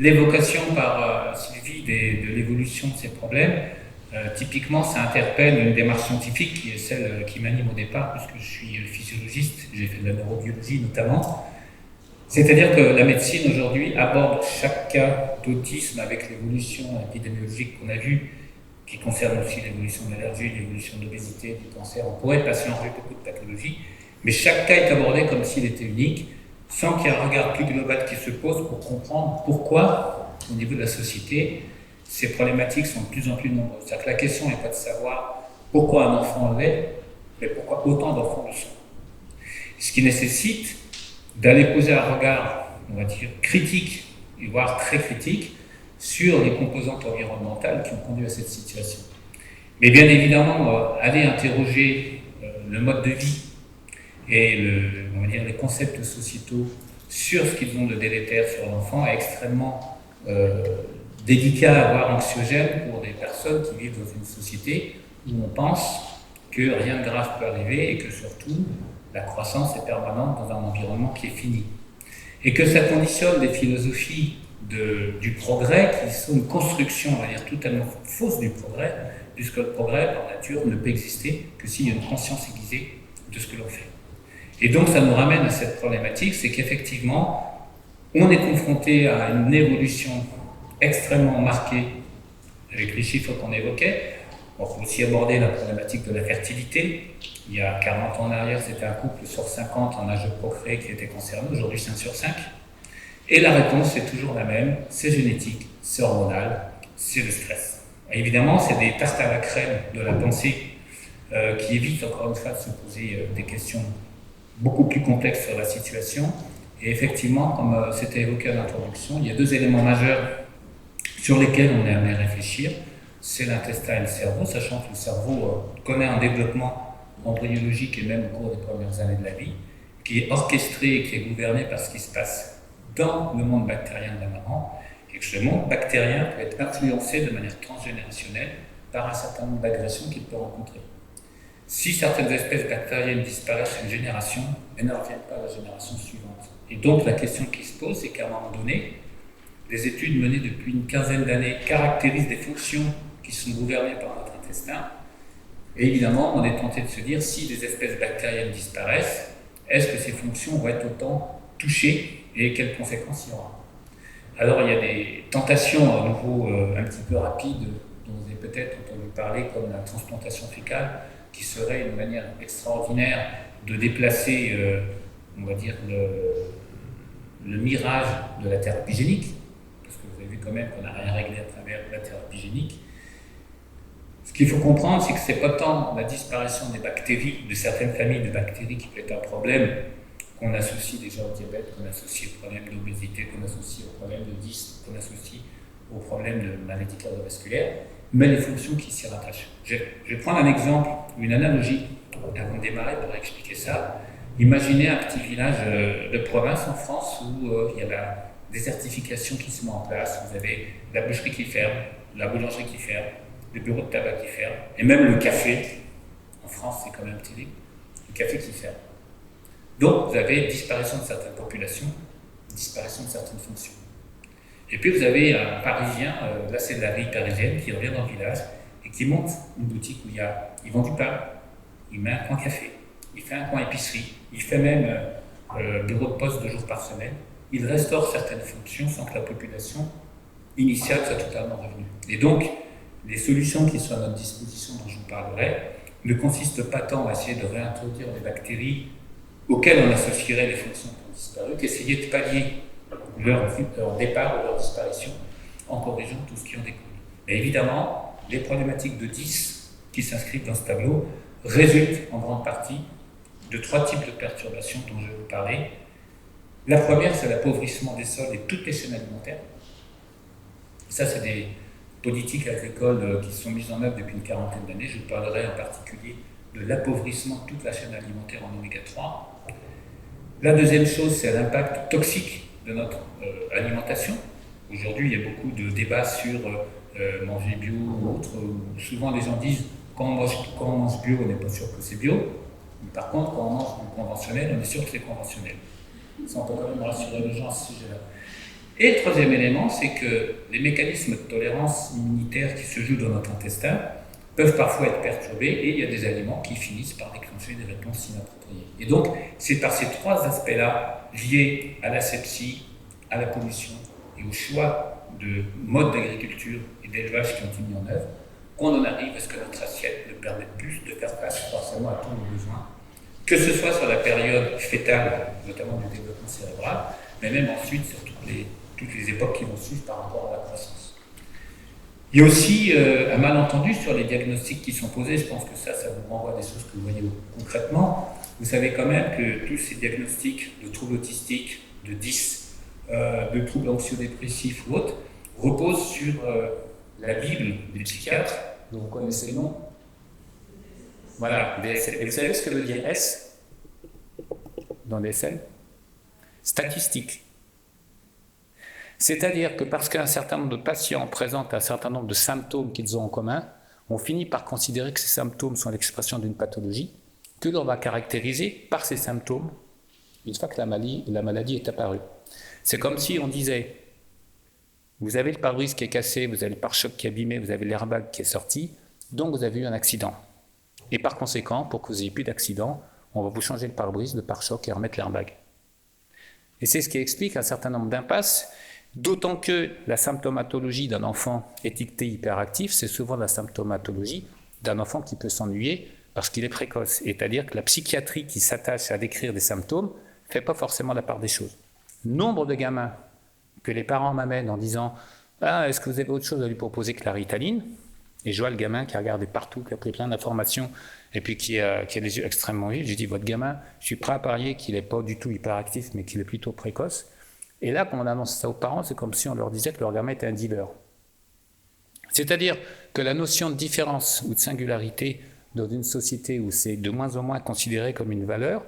l'évocation par Sylvie de l'évolution de ces problèmes, typiquement, ça interpelle une démarche scientifique qui est celle qui m'anime au départ, puisque je suis physiologiste, j'ai fait de la neurobiologie notamment. C'est-à-dire que la médecine aujourd'hui aborde chaque cas d'autisme avec l'évolution épidémiologique qu'on a vue, qui concerne aussi l'évolution de l'allergie, l'évolution de l'obésité, du cancer. On pourrait passer en revue beaucoup de pathologies, mais chaque cas est abordé comme s'il était unique, sans qu'il y ait un regard plus global qui se pose pour comprendre pourquoi, au niveau de la société, ces problématiques sont de plus en plus nombreuses. C'est-à-dire que la question n'est pas de savoir pourquoi un enfant l'est, mais pourquoi autant d'enfants le sont. Ce qui nécessite d'aller poser un regard, on va dire, critique, voire très critique, sur les composantes environnementales qui ont conduit à cette situation. Mais bien évidemment, aller interroger le mode de vie et on va dire, les concepts sociétaux sur ce qu'ils ont de délétère sur l'enfant est extrêmement délicat, voire anxiogène pour des personnes qui vivent dans une société où on pense que rien de grave peut arriver et que surtout la croissance est permanente dans un environnement qui est fini. Et que ça conditionne des philosophies du progrès qui sont une construction, on va dire, totalement fausse du progrès, puisque le progrès, par nature, ne peut exister que s'il y a une conscience aiguisée de ce que l'on fait. Et donc ça nous ramène à cette problématique, c'est qu'effectivement, on est confronté à une évolution extrêmement marquée avec les chiffres qu'on évoquait. On peut aussi aborder la problématique de la fertilité. Il y a 40 ans en arrière, c'était un couple sur 50 en âge de procréer qui était concerné. Aujourd'hui, 5 sur 5. Et la réponse est toujours la même. C'est génétique, c'est hormonal, c'est le stress. Et évidemment, c'est des tartes à la crème de la pensée qui évitent encore une fois de se poser des questions beaucoup plus complexes sur la situation. Et effectivement, comme c'était évoqué à l'introduction, il y a deux éléments majeurs sur lesquels on est amené à réfléchir. C'est l'intestin et le cerveau, sachant que le cerveau connaît un développement embryologique et même au cours des premières années de la vie, qui est orchestré et qui est gouverné par ce qui se passe dans le monde bactérien de la maman, et que ce monde bactérien peut être influencé de manière transgénérationnelle par un certain nombre d'agressions qu'il peut rencontrer. Si certaines espèces bactériennes disparaissent une génération, elles ne reviennent pas à la génération suivante. Et donc la question qui se pose, c'est qu'à un moment donné, des études menées depuis une quinzaine d'années caractérisent des fonctions qui sont gouvernées par notre intestin. Et évidemment, on est tenté de se dire, si des espèces bactériennes disparaissent, est-ce que ces fonctions vont être autant touchées et quelles conséquences il y aura? Alors, il y a des tentations à nouveau un petit peu rapides, dont vous avez peut-être entendu parler, comme la transplantation fécale, qui serait une manière extraordinaire de déplacer, on va dire, le mirage de la thérapie génique, parce que vous avez vu quand même qu'on n'a rien réglé à travers la thérapie génique. Ce qu'il faut comprendre, c'est que c'est pas tant la disparition des bactéries, de certaines familles de bactéries qui peut être un problème qu'on associe déjà au diabète, qu'on associe au problème d'obésité, qu'on associe au problème de dyspnée, qu'on associe au problème de maladie cardiovasculaire, mais les fonctions qui s'y rattachent. Je vais prendre un exemple, une analogie, avant de démarrer pour expliquer ça. Imaginez un petit village de province en France où il y a la désertification qui se met en place, vous avez la boucherie qui ferme, la boulangerie qui ferme, le bureau de tabac qui ferme, et même le café, en France c'est quand même terrible, le café qui ferme. Donc vous avez disparition de certaines populations, disparition de certaines fonctions. Et puis vous avez un Parisien, là c'est de la vie parisienne, qui revient dans le village et qui monte une boutique où il vend du pain, il met un coin café, il fait un coin épicerie, il fait même bureau de poste 2 jours par semaine, il restaure certaines fonctions sans que la population initiale soit totalement revenue. Et donc, les solutions qui sont à notre disposition, dont je vous parlerai, ne consistent pas tant à essayer de réintroduire des bactéries auxquelles on associerait les fonctions qui ont disparu, qu'essayer de pallier leur départ ou leur disparition en corrigeant tout ce qui en découle. Et évidemment, les problématiques de 10 qui s'inscrivent dans ce tableau résultent en grande partie de 3 types de perturbations dont je vais vous parler. La première, c'est l'appauvrissement des sols et toutes les chaînes alimentaires. Ça, c'est des politiques agricoles qui sont mises en œuvre depuis une quarantaine d'années. Je vous parlerai en particulier de l'appauvrissement de toute la chaîne alimentaire en oméga 3. La deuxième chose, c'est l'impact toxique de notre alimentation. Aujourd'hui, il y a beaucoup de débats sur manger bio ou autre. Souvent, les gens disent quand on mange bio, on n'est pas sûr que c'est bio. Mais par contre, quand on mange conventionnel, on est sûr que c'est conventionnel. Ça, on peut quand même rassurer les gens à ce sujet-là. Et le troisième élément, c'est que les mécanismes de tolérance immunitaire qui se jouent dans notre intestin peuvent parfois être perturbés et il y a des aliments qui finissent par déclencher des réponses inappropriées. Et donc, c'est par ces trois aspects-là, liés à l'asepsie, à la pollution et au choix de modes d'agriculture et d'élevage qui ont été mis en œuvre, qu'on en arrive à ce que notre assiette ne permette plus de faire face forcément à tous nos besoins, que ce soit sur la période fétale, notamment du développement cérébral, mais même ensuite sur toutes les époques qui vont suivre par rapport à la croissance. Il y a aussi un malentendu sur les diagnostics qui sont posés. Je pense que ça vous renvoie à des choses que vous voyez concrètement. Vous savez quand même que tous ces diagnostics de troubles autistiques, de 10, de troubles anxio-dépressifs ou autres, reposent sur la Bible des psychiatres, dont vous connaissez le nom. Voilà, DSM. Et vous savez ce que veut dire S dans DSM? Statistique. C'est-à-dire que parce qu'un certain nombre de patients présentent un certain nombre de symptômes qu'ils ont en commun, on finit par considérer que ces symptômes sont l'expression d'une pathologie, que l'on va caractériser par ces symptômes une fois que la maladie est apparue. C'est comme si on disait, vous avez le pare-brise qui est cassé, vous avez le pare-choc qui est abîmé, vous avez l'airbag qui est sorti, donc vous avez eu un accident. Et par conséquent, pour que vous n'ayez plus d'accident, on va vous changer le pare-brise, le pare-choc et remettre l'airbag. Et c'est ce qui explique un certain nombre d'impasses, d'autant que la symptomatologie d'un enfant étiqueté hyperactif, c'est souvent la symptomatologie d'un enfant qui peut s'ennuyer parce qu'il est précoce. C'est-à-dire que la psychiatrie qui s'attache à décrire des symptômes ne fait pas forcément la part des choses. Nombre de gamins que les parents m'amènent en disant « Ah, est-ce que vous avez autre chose à lui proposer que la Ritaline ?» Et je vois le gamin qui a regardé partout, qui a pris plein d'informations et puis qui a les yeux extrêmement vifs. Je dis « Votre gamin, je suis prêt à parier qu'il n'est pas du tout hyperactif, mais qu'il est plutôt précoce. » Et là, quand on annonce ça aux parents, c'est comme si on leur disait que leur gamin était un dealer. C'est-à-dire que la notion de différence ou de singularité dans une société où c'est de moins en moins considéré comme une valeur,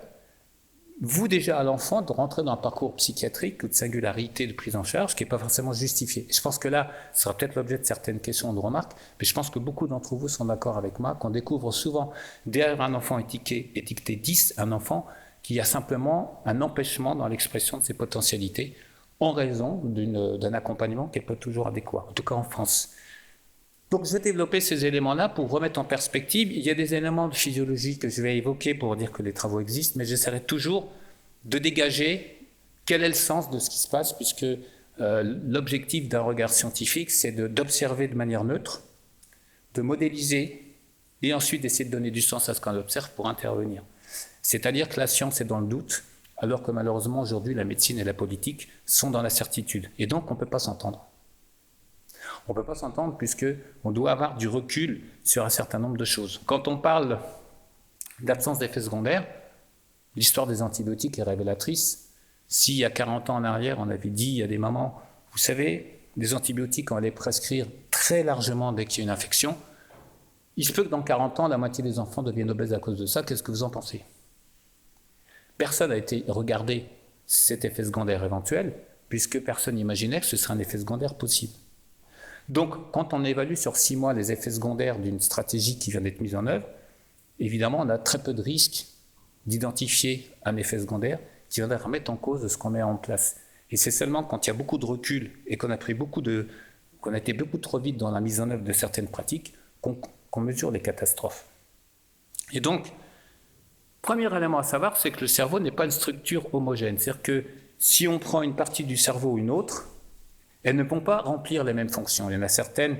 vous déjà à l'enfant de rentrer dans un parcours psychiatrique ou de singularité de prise en charge qui n'est pas forcément justifié. Je pense que là, ce sera peut-être l'objet de certaines questions ou de remarques, mais je pense que beaucoup d'entre vous sont d'accord avec moi qu'on découvre souvent derrière un enfant étiqueté 10, un enfant qui a simplement un empêchement dans l'expression de ses potentialités en raison d'un accompagnement qui n'est pas toujours adéquat, en tout cas en France. Donc je vais développer ces éléments-là pour remettre en perspective. Il y a des éléments de physiologie que je vais évoquer pour dire que les travaux existent, mais j'essaierai toujours de dégager quel est le sens de ce qui se passe, puisque l'objectif d'un regard scientifique, c'est d'observer de manière neutre, de modéliser, et ensuite d'essayer de donner du sens à ce qu'on observe pour intervenir. C'est-à-dire que la science est dans le doute, alors que malheureusement aujourd'hui la médecine et la politique sont dans la certitude. Et donc on ne peut pas s'entendre. On ne peut pas s'entendre puisqu'on doit avoir du recul sur un certain nombre de choses. Quand on parle d'absence d'effets secondaires, l'histoire des antibiotiques est révélatrice. Si il y a 40 ans en arrière, on avait dit, il y a des mamans, vous savez, des antibiotiques, on va les prescrire très largement dès qu'il y a une infection. Il se peut que dans 40 ans, la moitié des enfants deviennent obèses à cause de ça. Qu'est-ce que vous en pensez? Personne n'a été regarder cet effet secondaire éventuel, puisque personne n'imaginait que ce serait un effet secondaire possible. Donc, quand on évalue sur 6 mois les effets secondaires d'une stratégie qui vient d'être mise en œuvre, évidemment, on a très peu de risques d'identifier un effet secondaire qui viendrait remettre en cause ce qu'on met en place. Et c'est seulement quand il y a beaucoup de recul et qu'on a été beaucoup trop vite dans la mise en œuvre de certaines pratiques qu'on mesure les catastrophes. Et donc, premier élément à savoir, c'est que le cerveau n'est pas une structure homogène. C'est-à-dire que si on prend une partie du cerveau ou une autre, elles ne vont pas remplir les mêmes fonctions. Il y en a certaines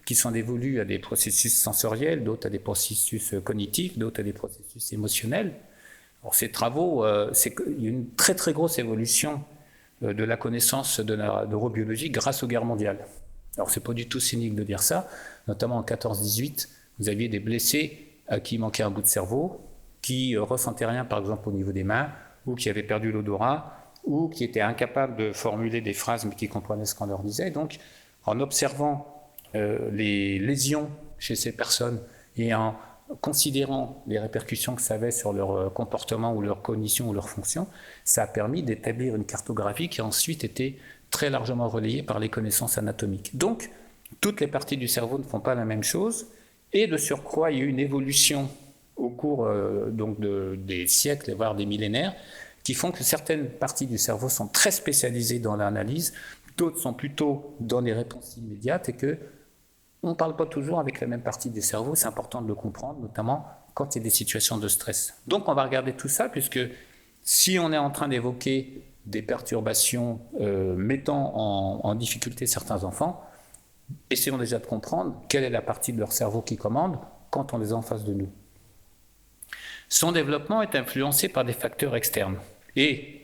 qui sont dévolues à des processus sensoriels, d'autres à des processus cognitifs, d'autres à des processus émotionnels. Alors ces travaux, il y a une très très grosse évolution de la connaissance de la neurobiologie grâce aux guerres mondiales. Alors c'est pas du tout cynique de dire ça, notamment en 14-18, vous aviez des blessés à qui manquait un bout de cerveau, qui ressentaient rien par exemple au niveau des mains, ou qui avaient perdu l'odorat, ou qui étaient incapables de formuler des phrases mais qui comprenaient ce qu'on leur disait. Donc en observant les lésions chez ces personnes et en considérant les répercussions que ça avait sur leur comportement ou leur cognition ou leur fonction, ça a permis d'établir une cartographie qui a ensuite été très largement relayée par les connaissances anatomiques. Donc, toutes les parties du cerveau ne font pas la même chose, et de surcroît, il y a eu une évolution au cours des siècles, voire des millénaires, qui font que certaines parties du cerveau sont très spécialisées dans l'analyse, d'autres sont plutôt dans des réponses immédiates et qu'on ne parle pas toujours avec la même partie du cerveau. C'est important de le comprendre, notamment quand il y a des situations de stress. Donc on va regarder tout ça, puisque si on est en train d'évoquer des perturbations mettant en difficulté certains enfants, essayons déjà de comprendre quelle est la partie de leur cerveau qui commande quand on les a en face de nous. Son développement est influencé par des facteurs externes. Et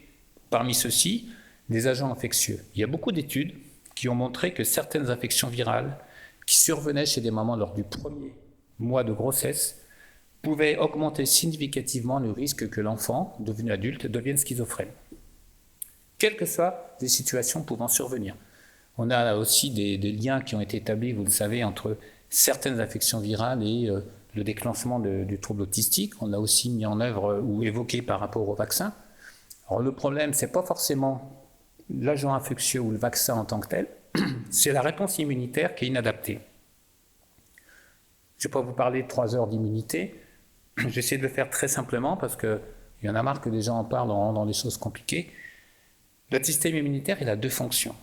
parmi ceux-ci, des agents infectieux. Il y a beaucoup d'études qui ont montré que certaines infections virales qui survenaient chez des mamans lors du premier mois de grossesse pouvaient augmenter significativement le risque que l'enfant, devenu adulte, devienne schizophrène. Quelles que soient les situations pouvant survenir. On a aussi des liens qui ont été établis, vous le savez, entre certaines infections virales et le déclenchement du trouble autistique. On a aussi mis en œuvre ou évoqué par rapport au vaccin. Alors le problème, ce n'est pas forcément l'agent infectieux ou le vaccin en tant que tel, c'est la réponse immunitaire qui est inadaptée. Je ne vais pas vous parler de 3 heures d'immunité, j'essaie de le faire très simplement parce qu'il y en a marre que les gens en parlent en rendant les choses compliquées. Le système immunitaire, il a 2 fonctions.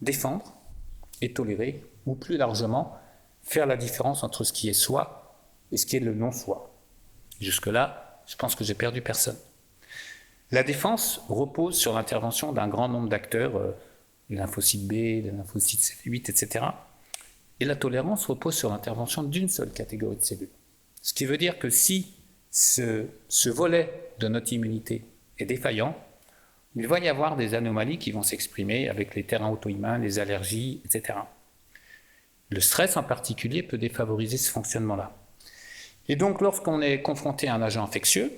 Défendre et tolérer, ou plus largement, faire la différence entre ce qui est soi et ce qui est le non-soi. Jusque-là, je pense que j'ai perdu personne. La défense repose sur l'intervention d'un grand nombre d'acteurs, les lymphocytes B, les lymphocytes CD8, etc. Et la tolérance repose sur l'intervention d'une seule catégorie de cellules. Ce qui veut dire que si ce volet de notre immunité est défaillant, il va y avoir des anomalies qui vont s'exprimer avec les terrains auto-immuns, les allergies, etc. Le stress en particulier peut défavoriser ce fonctionnement-là. Et donc lorsqu'on est confronté à un agent infectieux,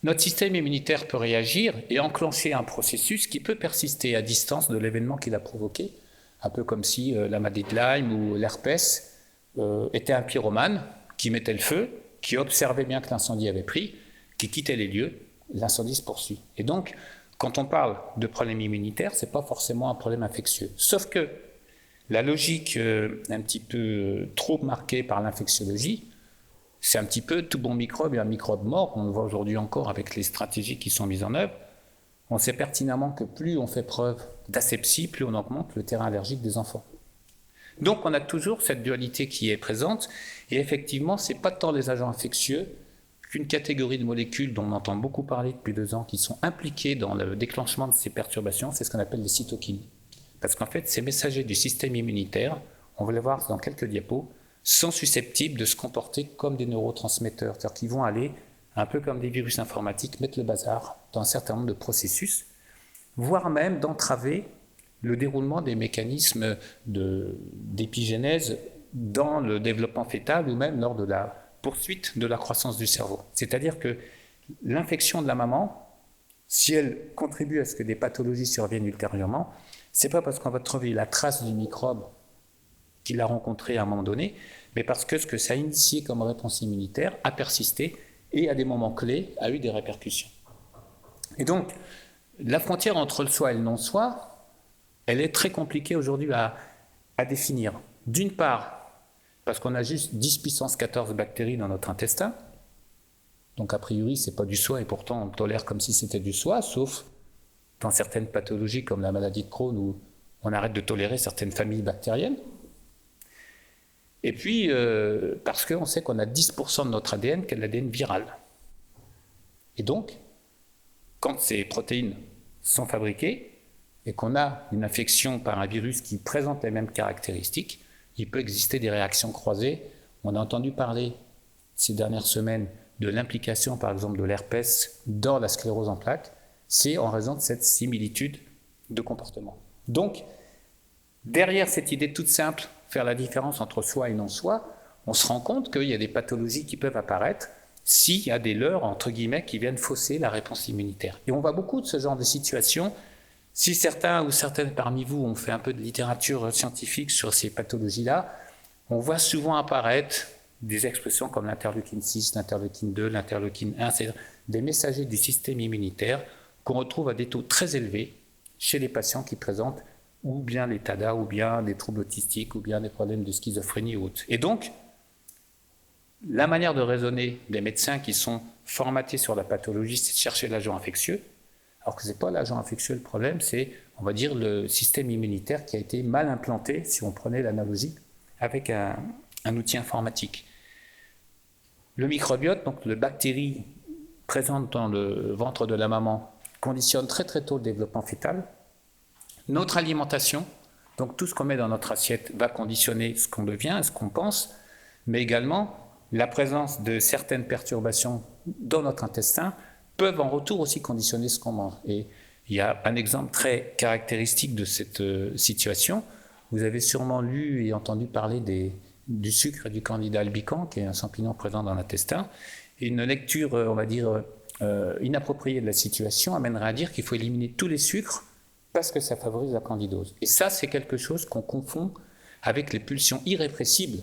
notre système immunitaire peut réagir et enclencher un processus qui peut persister à distance de l'événement qu'il a provoqué, un peu comme si la maladie de Lyme ou l'herpès était un pyromane qui mettait le feu, qui observait bien que l'incendie avait pris, qui quittait les lieux, l'incendie se poursuit. Et donc, quand on parle de problème immunitaire, ce n'est pas forcément un problème infectieux. Sauf que la logique un petit peu trop marquée par l'infectiologie, c'est un petit peu tout bon microbe et un microbe mort. On le voit aujourd'hui encore avec les stratégies qui sont mises en œuvre. On sait pertinemment que plus on fait preuve d'asepsie, plus on augmente le terrain allergique des enfants. Donc on a toujours cette dualité qui est présente. Et effectivement, ce n'est pas tant les agents infectieux qu'une catégorie de molécules dont on entend beaucoup parler depuis 2 ans qui sont impliquées dans le déclenchement de ces perturbations, c'est ce qu'on appelle les cytokines. Parce qu'en fait, ces messagers du système immunitaire, on va les voir dans quelques diapos, sont susceptibles de se comporter comme des neurotransmetteurs, c'est-à-dire qu'ils vont aller, un peu comme des virus informatiques, mettre le bazar dans un certain nombre de processus, voire même d'entraver le déroulement des mécanismes d'épigénèse dans le développement fœtal ou même lors de la poursuite de la croissance du cerveau. C'est-à-dire que l'infection de la maman, si elle contribue à ce que des pathologies surviennent ultérieurement, c'est pas parce qu'on va trouver la trace du microbe qu'il a rencontré à un moment donné, mais parce que ce que ça a initié comme réponse immunitaire a persisté et à des moments clés a eu des répercussions. Et donc, la frontière entre le soi et le non-soi, elle est très compliquée aujourd'hui à définir. D'une part, parce qu'on a juste 10 puissance 14 bactéries dans notre intestin, donc a priori c'est pas du soi et pourtant on tolère comme si c'était du soi, sauf dans certaines pathologies comme la maladie de Crohn où on arrête de tolérer certaines familles bactériennes. Et puis, parce qu'on sait qu'on a 10% de notre ADN qui est de l'ADN viral. Et donc, quand ces protéines sont fabriquées et qu'on a une infection par un virus qui présente les mêmes caractéristiques, il peut exister des réactions croisées. On a entendu parler ces dernières semaines de l'implication, par exemple, de l'herpès dans la sclérose en plaques. C'est en raison de cette similitude de comportement. Donc, derrière cette idée toute simple, faire la différence entre soi et non-soi, on se rend compte qu'il y a des pathologies qui peuvent apparaître s'il y a des leurres, entre guillemets, qui viennent fausser la réponse immunitaire. Et on voit beaucoup de ce genre de situations. Si certains ou certaines parmi vous ont fait un peu de littérature scientifique sur ces pathologies-là, on voit souvent apparaître des expressions comme l'interleukine 6, l'interleukine 2, l'interleukine 1, c'est des messagers du système immunitaire qu'on retrouve à des taux très élevés chez les patients qui présentent ou bien les TADA, ou bien des troubles autistiques, ou bien des problèmes de schizophrénie ou autres. Et donc, la manière de raisonner des médecins qui sont formatés sur la pathologie, c'est de chercher l'agent infectieux, Alors que ce n'est pas l'agent infectieux le problème, c'est, on va dire, le système immunitaire qui a été mal implanté, si on prenait l'analogie, avec un outil informatique. Le microbiote, donc les bactéries présentes dans le ventre de la maman, conditionne très très tôt le développement fœtal. Notre alimentation, donc tout ce qu'on met dans notre assiette va conditionner ce qu'on devient, ce qu'on pense, mais également la présence de certaines perturbations dans notre intestin peuvent en retour aussi conditionner ce qu'on mange. Et il y a un exemple très caractéristique de cette situation. Vous avez sûrement lu et entendu parler du sucre et du candida albicans, qui est un champignon présent dans l'intestin. Et une lecture, on va dire, inappropriée de la situation amènerait à dire qu'il faut éliminer tous les sucres parce que ça favorise la candidose. Et ça, c'est quelque chose qu'on confond avec les pulsions irrépressibles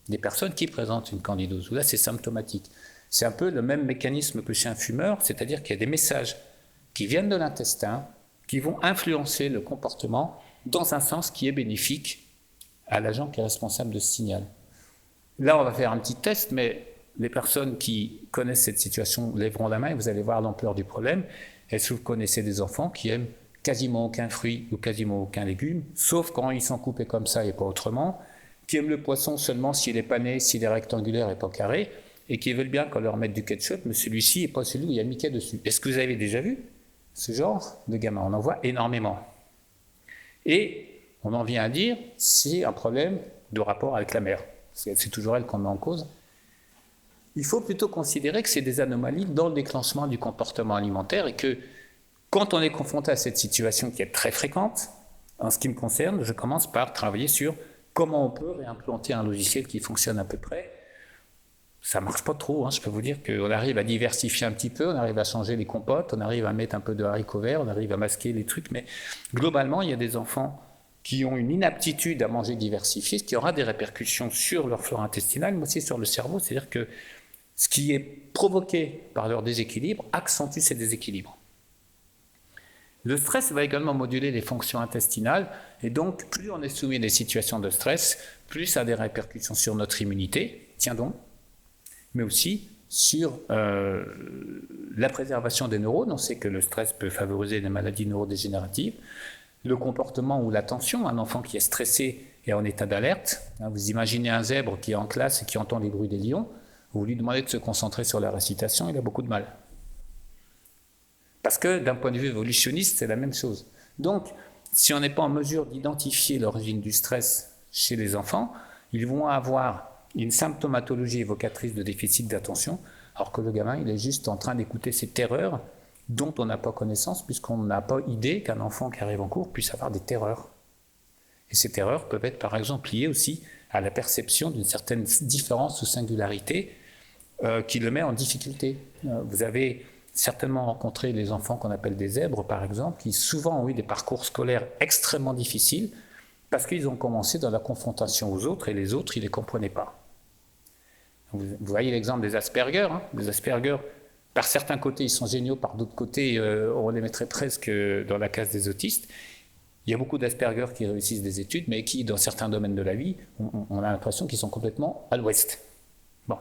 des personnes qui présentent une candidose, où là, c'est symptomatique. C'est un peu le même mécanisme que chez un fumeur, c'est-à-dire qu'il y a des messages qui viennent de l'intestin, qui vont influencer le comportement dans un sens qui est bénéfique à l'agent qui est responsable de ce signal. Là, on va faire un petit test, mais les personnes qui connaissent cette situation lèveront la main et vous allez voir l'ampleur du problème. Est-ce que vous connaissez des enfants qui aiment quasiment aucun fruit ou quasiment aucun légume, sauf quand ils sont coupés comme ça et pas autrement, qui aiment le poisson seulement s'il est pané, s'il est rectangulaire et pas carré, et qui veulent bien qu'on leur mette du ketchup, mais celui-ci et pas celui où il y a Mickey dessus. Est-ce que vous avez déjà vu ce genre de gamin? On en voit énormément. Et on en vient à dire, c'est un problème de rapport avec la mère. C'est toujours elle qu'on met en cause. Il faut plutôt considérer que c'est des anomalies dans le déclenchement du comportement alimentaire et que quand on est confronté à cette situation qui est très fréquente, en ce qui me concerne, je commence par travailler sur comment on peut réimplanter un logiciel qui fonctionne à peu près. Ça ne marche pas trop, hein. Je peux vous dire qu'on arrive à diversifier un petit peu, on arrive à changer les compotes, on arrive à mettre un peu de haricots verts, on arrive à masquer les trucs, mais globalement, il y a des enfants qui ont une inaptitude à manger diversifié, ce qui aura des répercussions sur leur flore intestinale, mais aussi sur le cerveau, c'est-à-dire que ce qui est provoqué par leur déséquilibre accentue ces déséquilibres. Le stress va également moduler les fonctions intestinales, et donc plus on est soumis à des situations de stress, plus ça a des répercussions sur notre immunité, tiens donc, mais aussi sur la préservation des neurones. On sait que le stress peut favoriser des maladies neurodégénératives, le comportement ou l'attention, un enfant qui est stressé et en état d'alerte. Vous imaginez un zèbre qui est en classe et qui entend les bruits des lions, vous lui demandez de se concentrer sur la récitation, il a beaucoup de mal. Parce que d'un point de vue évolutionniste, c'est la même chose. Donc, si on n'est pas en mesure d'identifier l'origine du stress chez les enfants, ils vont avoir une symptomatologie évocatrice de déficit d'attention, alors que le gamin, il est juste en train d'écouter ces terreurs dont on n'a pas connaissance, puisqu'on n'a pas idée qu'un enfant qui arrive en cours puisse avoir des terreurs. Et ces terreurs peuvent être par exemple liées aussi à la perception d'une certaine différence ou singularité qui le met en difficulté. Vous avez certainement rencontré les enfants qu'on appelle des zèbres, par exemple, qui souvent ont eu des parcours scolaires extrêmement difficiles parce qu'ils ont commencé dans la confrontation aux autres et les autres, ils ne les comprenaient pas. Vous voyez l'exemple des Asperger. Les Asperger, par certains côtés, ils sont géniaux, par d'autres côtés, on les mettrait presque dans la case des autistes. Il y a beaucoup d'Asperger qui réussissent des études, mais qui, dans certains domaines de la vie, on a l'impression qu'ils sont complètement à l'ouest. Bon.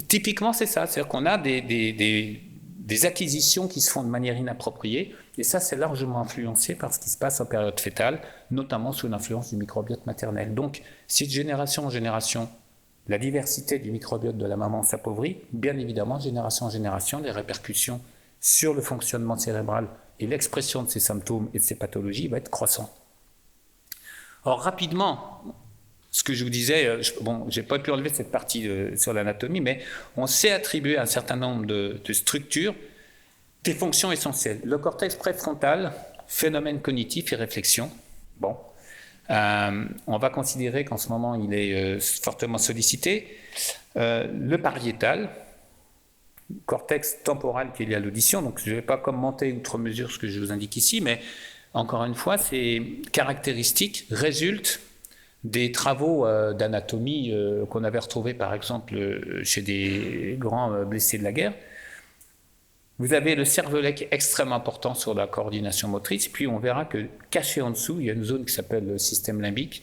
Typiquement, c'est ça, c'est-à-dire qu'on a des acquisitions qui se font de manière inappropriée, et ça, c'est largement influencé par ce qui se passe en période fœtale, notamment sous l'influence du microbiote maternel. Donc, si de génération en génération, la diversité du microbiote de la maman s'appauvrit, bien évidemment, génération en génération, les répercussions sur le fonctionnement cérébral et l'expression de ces symptômes et de ces pathologies va être croissante. Or, rapidement, ce que je vous disais, je n'ai pas pu enlever cette partie sur l'anatomie, mais on sait attribuer à un certain nombre de structures des fonctions essentielles. Le cortex préfrontal, phénomène cognitif et réflexion. Bon. On va considérer qu'en ce moment, il est fortement sollicité. Le pariétal, cortex temporal qui est lié à l'audition. Donc, je ne vais pas commenter outre mesure ce que je vous indique ici, mais encore une fois, ces caractéristiques résultent des travaux d'anatomie qu'on avait retrouvés, par exemple, chez des grands blessés de la guerre. Vous avez le cervelet qui est extrêmement important sur la coordination motrice, puis on verra que caché en dessous, il y a une zone qui s'appelle le système limbique,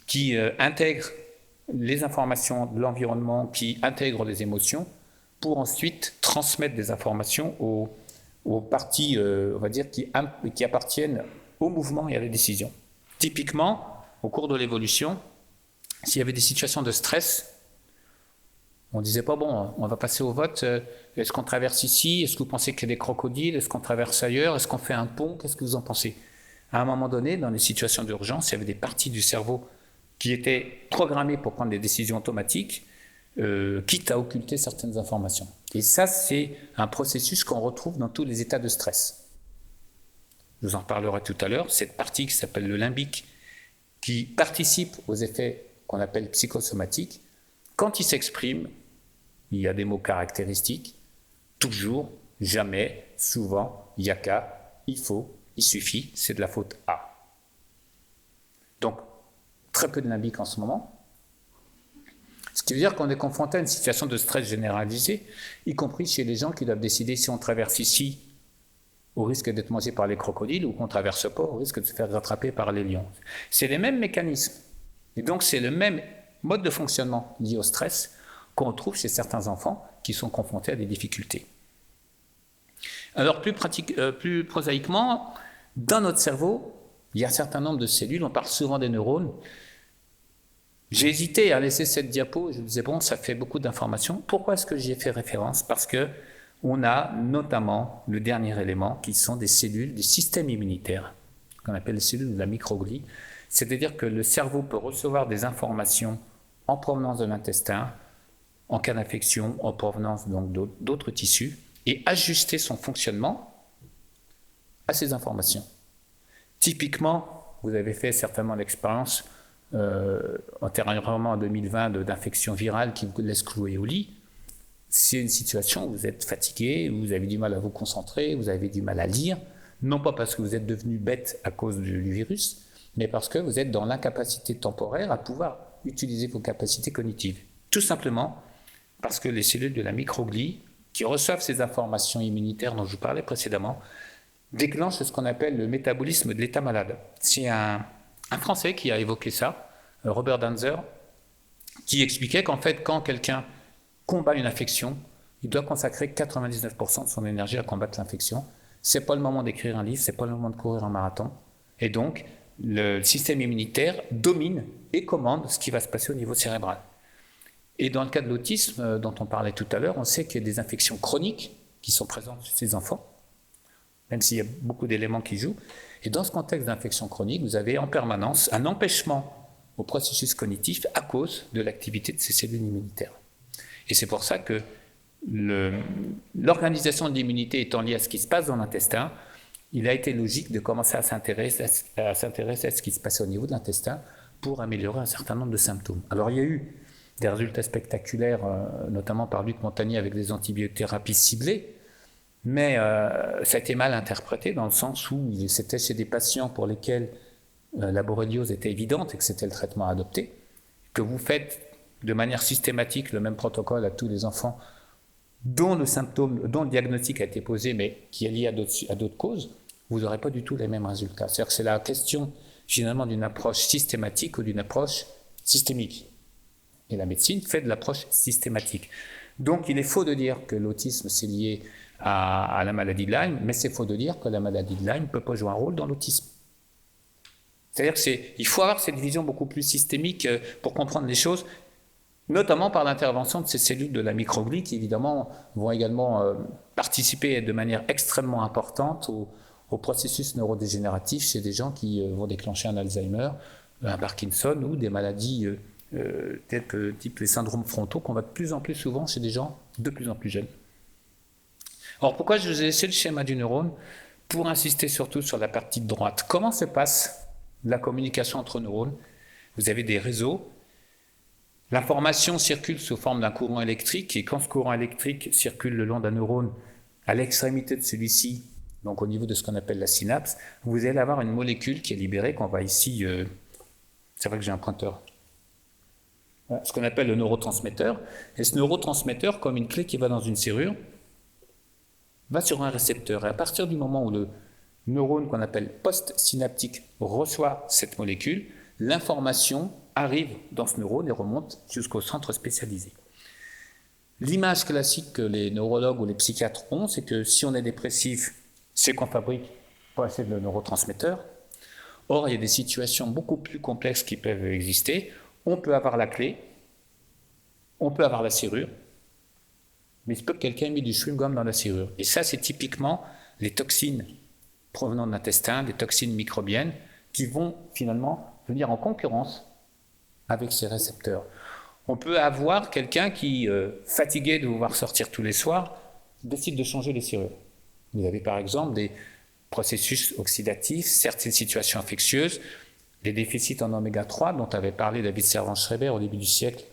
qui intègre les informations de l'environnement, qui intègre les émotions, pour ensuite transmettre des informations aux parties, on va dire, qui appartiennent au mouvement et à la décision. Typiquement, au cours de l'évolution, s'il y avait des situations de stress, on ne disait pas, bon, on va passer au vote, est-ce qu'on traverse ici, est-ce que vous pensez qu'il y a des crocodiles, est-ce qu'on traverse ailleurs, est-ce qu'on fait un pont, qu'est-ce que vous en pensez? À un moment donné, dans les situations d'urgence, il y avait des parties du cerveau qui étaient programmées pour prendre des décisions automatiques, quitte à occulter certaines informations. Et ça, c'est un processus qu'on retrouve dans tous les états de stress. Je vous en parlerai tout à l'heure. Cette partie qui s'appelle le limbique, qui participe aux effets qu'on appelle psychosomatiques, quand il s'exprime, il y a des mots caractéristiques, toujours, jamais, souvent, il n'y a qu'à, il faut, il suffit, c'est de la faute à. Donc, très peu de limbique en ce moment. Ce qui veut dire qu'on est confronté à une situation de stress généralisé, y compris chez les gens qui doivent décider si on traverse ici au risque d'être mangé par les crocodiles ou qu'on ne traverse pas au risque de se faire rattraper par les lions. C'est les mêmes mécanismes. Et donc c'est le même mode de fonctionnement lié au stress qu'on retrouve chez certains enfants qui sont confrontés à des difficultés. Alors plus prosaïquement, dans notre cerveau, il y a un certain nombre de cellules, on parle souvent des neurones. J'ai hésité à laisser cette diapo, je me disais bon, ça fait beaucoup d'informations. Pourquoi est-ce que j'y ai fait référence? Parce que on a notamment le dernier élément qui sont des cellules du système immunitaire, qu'on appelle les cellules de la microglie. C'est-à-dire que le cerveau peut recevoir des informations en provenance de l'intestin, en cas d'infection, en provenance donc d'autres tissus, et ajuster son fonctionnement à ces informations. Typiquement, vous avez fait certainement l'expérience antérieurement en 2020 d'infection virale qui vous laisse clouer au lit. C'est une situation où vous êtes fatigué, où vous avez du mal à vous concentrer, vous avez du mal à lire, non pas parce que vous êtes devenu bête à cause du virus, mais parce que vous êtes dans l'incapacité temporaire à pouvoir utiliser vos capacités cognitives. Tout simplement parce que les cellules de la microglie, qui reçoivent ces informations immunitaires dont je vous parlais précédemment, déclenchent ce qu'on appelle le métabolisme de l'état malade. C'est un Français qui a évoqué ça, Robert Danzer, qui expliquait qu'en fait, quand quelqu'un combat une infection, il doit consacrer 99% de son énergie à combattre l'infection. Ce n'est pas le moment d'écrire un livre, ce n'est pas le moment de courir un marathon. Et donc, le système immunitaire domine et commande ce qui va se passer au niveau cérébral. Et dans le cas de l'autisme, dont on parlait tout à l'heure, on sait qu'il y a des infections chroniques qui sont présentes chez ces enfants, même s'il y a beaucoup d'éléments qui jouent. Et dans ce contexte d'infection chronique, vous avez en permanence un empêchement au processus cognitif à cause de l'activité de ces cellules immunitaires. Et c'est pour ça que l'organisation de l'immunité étant liée à ce qui se passe dans l'intestin, il a été logique de commencer à s'intéresser à ce qui se passait au niveau de l'intestin pour améliorer un certain nombre de symptômes. Alors il y a eu des résultats spectaculaires, notamment par Luc Montagnier avec des antibiothérapies ciblées, mais ça a été mal interprété dans le sens où c'était chez des patients pour lesquels la borréliose était évidente et que c'était le traitement à adopter, que vous faites de manière systématique le même protocole à tous les enfants dont le diagnostic a été posé mais qui est lié à d'autres causes, vous n'aurez pas du tout les mêmes résultats. C'est-à-dire que c'est la question finalement d'une approche systématique ou d'une approche systémique. Et la médecine fait de l'approche systématique. Donc il est faux de dire que l'autisme c'est lié à la maladie de Lyme, mais c'est faux de dire que la maladie de Lyme ne peut pas jouer un rôle dans l'autisme. C'est-à-dire qu'il faut avoir cette vision beaucoup plus systémique pour comprendre les choses, notamment par l'intervention de ces cellules de la microglie qui évidemment vont également participer de manière extrêmement importante au processus neurodégénératif chez des gens qui vont déclencher un Alzheimer, un Parkinson ou des maladies telles que type les syndromes frontaux qu'on voit de plus en plus souvent chez des gens de plus en plus jeunes. Alors pourquoi je vous ai laissé le schéma du neurone? Pour insister surtout sur la partie de droite. Comment se passe la communication entre neurones? Vous avez des réseaux. L'information circule sous forme d'un courant électrique et quand ce courant électrique circule le long d'un neurone à l'extrémité de celui-ci, donc au niveau de ce qu'on appelle la synapse, vous allez avoir une molécule qui est libérée qu'on va ici, c'est vrai que j'ai un pointeur, ce qu'on appelle le neurotransmetteur. Et ce neurotransmetteur, comme une clé qui va dans une serrure, va sur un récepteur. Et à partir du moment où le neurone qu'on appelle post-synaptique reçoit cette molécule, l'information arrive dans ce neurone et remonte jusqu'au centre spécialisé. L'image classique que les neurologues ou les psychiatres ont, c'est que si on est dépressif, c'est qu'on fabrique pas assez de neurotransmetteurs. Or, il y a des situations beaucoup plus complexes qui peuvent exister. On peut avoir la clé, on peut avoir la serrure, mais il se peut que quelqu'un ait mis du chewing-gum dans la serrure. Et ça, c'est typiquement les toxines provenant de l'intestin, des toxines microbiennes, qui vont finalement venir en concurrence avec ces récepteurs. On peut avoir quelqu'un qui, fatigué de vous voir sortir tous les soirs, décide de changer les serrures. Vous avez par exemple des processus oxydatifs, certaines situations infectieuses, les déficits en oméga 3 dont avait parlé David Servan-Schreiber au début du siècle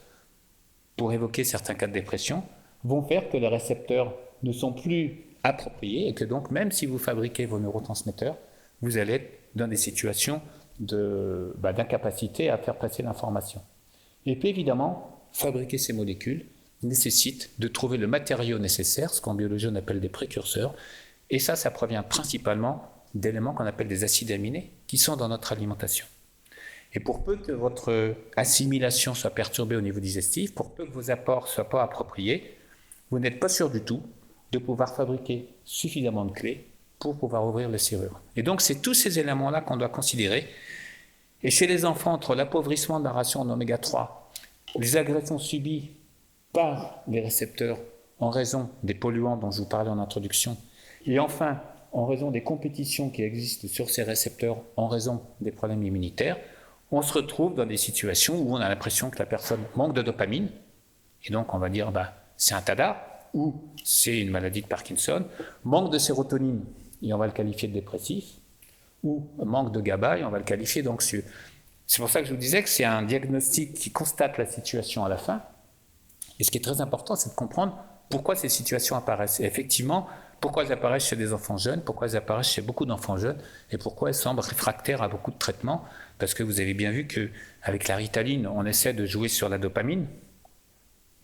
pour évoquer certains cas de dépression, vont faire que les récepteurs ne sont plus appropriés et que donc même si vous fabriquez vos neurotransmetteurs, vous allez être dans des situations d'incapacité à faire passer l'information. Et puis évidemment, fabriquer ces molécules nécessite de trouver le matériau nécessaire, ce qu'en biologie on appelle des précurseurs, et ça provient principalement d'éléments qu'on appelle des acides aminés qui sont dans notre alimentation. Et pour peu que votre assimilation soit perturbée au niveau digestif, pour peu que vos apports ne soient pas appropriés, vous n'êtes pas sûr du tout de pouvoir fabriquer suffisamment de clés pour pouvoir ouvrir les serrures. Et donc c'est tous ces éléments-là qu'on doit considérer. Et chez les enfants, entre l'appauvrissement de la ration en oméga 3, les agressions subies par les récepteurs en raison des polluants dont je vous parlais en introduction, et enfin, en raison des compétitions qui existent sur ces récepteurs en raison des problèmes immunitaires, on se retrouve dans des situations où on a l'impression que la personne manque de dopamine, et donc on va dire c'est un TADA, ou c'est une maladie de Parkinson, manque de sérotonine, et on va le qualifier de dépressif, ou manque de GABA, et on va le qualifier d'anxieux. C'est pour ça que je vous disais que c'est un diagnostic qui constate la situation à la fin, et ce qui est très important, c'est de comprendre pourquoi ces situations apparaissent. Et effectivement, pourquoi elles apparaissent chez des enfants jeunes, pourquoi elles apparaissent chez beaucoup d'enfants jeunes, et pourquoi elles semblent réfractaires à beaucoup de traitements, parce que vous avez bien vu qu'avec la Ritaline, on essaie de jouer sur la dopamine,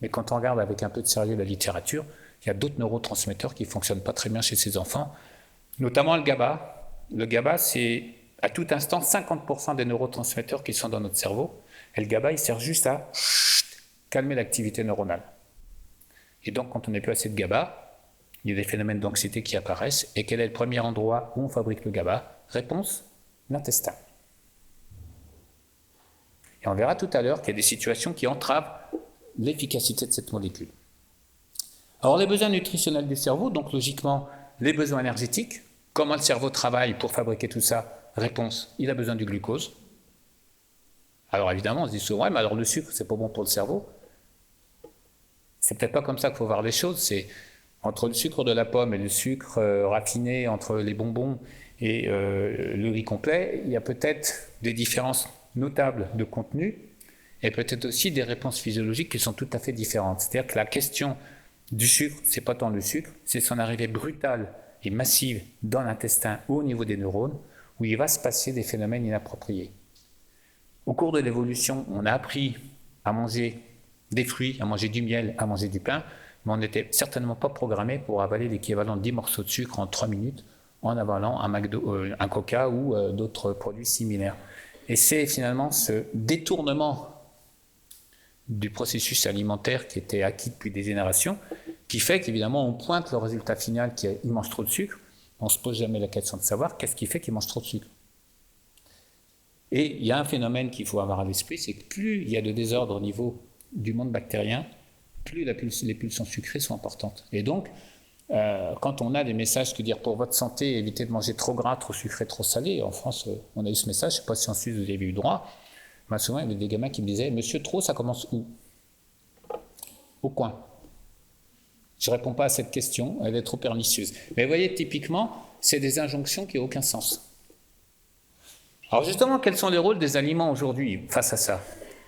mais quand on regarde avec un peu de sérieux la littérature, il y a d'autres neurotransmetteurs qui ne fonctionnent pas très bien chez ces enfants, notamment le GABA. Le GABA, c'est à tout instant 50% des neurotransmetteurs qui sont dans notre cerveau, et le GABA, il sert juste à calmer l'activité neuronale. Et donc, quand on n'a plus assez de GABA, il y a des phénomènes d'anxiété qui apparaissent. Et quel est le premier endroit où on fabrique le GABA? Réponse, l'intestin. Et on verra tout à l'heure qu'il y a des situations qui entravent l'efficacité de cette molécule. Alors, les besoins nutritionnels du cerveau, donc logiquement, les besoins énergétiques. Comment le cerveau travaille pour fabriquer tout ça? Réponse, il a besoin du glucose. Alors évidemment, on se dit souvent, ouais, mais alors le sucre, c'est pas bon pour le cerveau. C'est peut-être pas comme ça qu'il faut voir les choses, c'est entre le sucre de la pomme et le sucre raffiné, entre les bonbons et le riz complet, il y a peut-être des différences notables de contenu et peut-être aussi des réponses physiologiques qui sont tout à fait différentes. C'est-à-dire que la question du sucre, c'est pas tant le sucre, c'est son arrivée brutale et massive dans l'intestin ou au niveau des neurones, où il va se passer des phénomènes inappropriés. Au cours de l'évolution, on a appris à manger des fruits, à manger du miel, à manger du pain, mais on n'était certainement pas programmé pour avaler l'équivalent de 10 morceaux de sucre en 3 minutes en avalant un Coca ou d'autres produits similaires. Et c'est finalement ce détournement du processus alimentaire qui était acquis depuis des générations qui fait qu'évidemment on pointe le résultat final qui est il mange trop de sucre, on ne se pose jamais la question de savoir qu'est-ce qui fait qu'il mange trop de sucre. Et il y a un phénomène qu'il faut avoir à l'esprit, c'est que plus il y a de désordre au niveau du monde bactérien, plus les pulsions sucrées sont importantes. Et donc, quand on a des messages que dire pour votre santé, évitez de manger trop gras, trop sucré, trop salé, en France, on a eu ce message, je ne sais pas si en Suisse vous avez eu droit, mais souvent il y avait des gamins qui me disaient « Monsieur, trop, ça commence où ?» Au coin. Je ne réponds pas à cette question, elle est trop pernicieuse. Mais vous voyez, typiquement, c'est des injonctions qui n'ont aucun sens. Alors justement, quels sont les rôles des aliments aujourd'hui face à ça?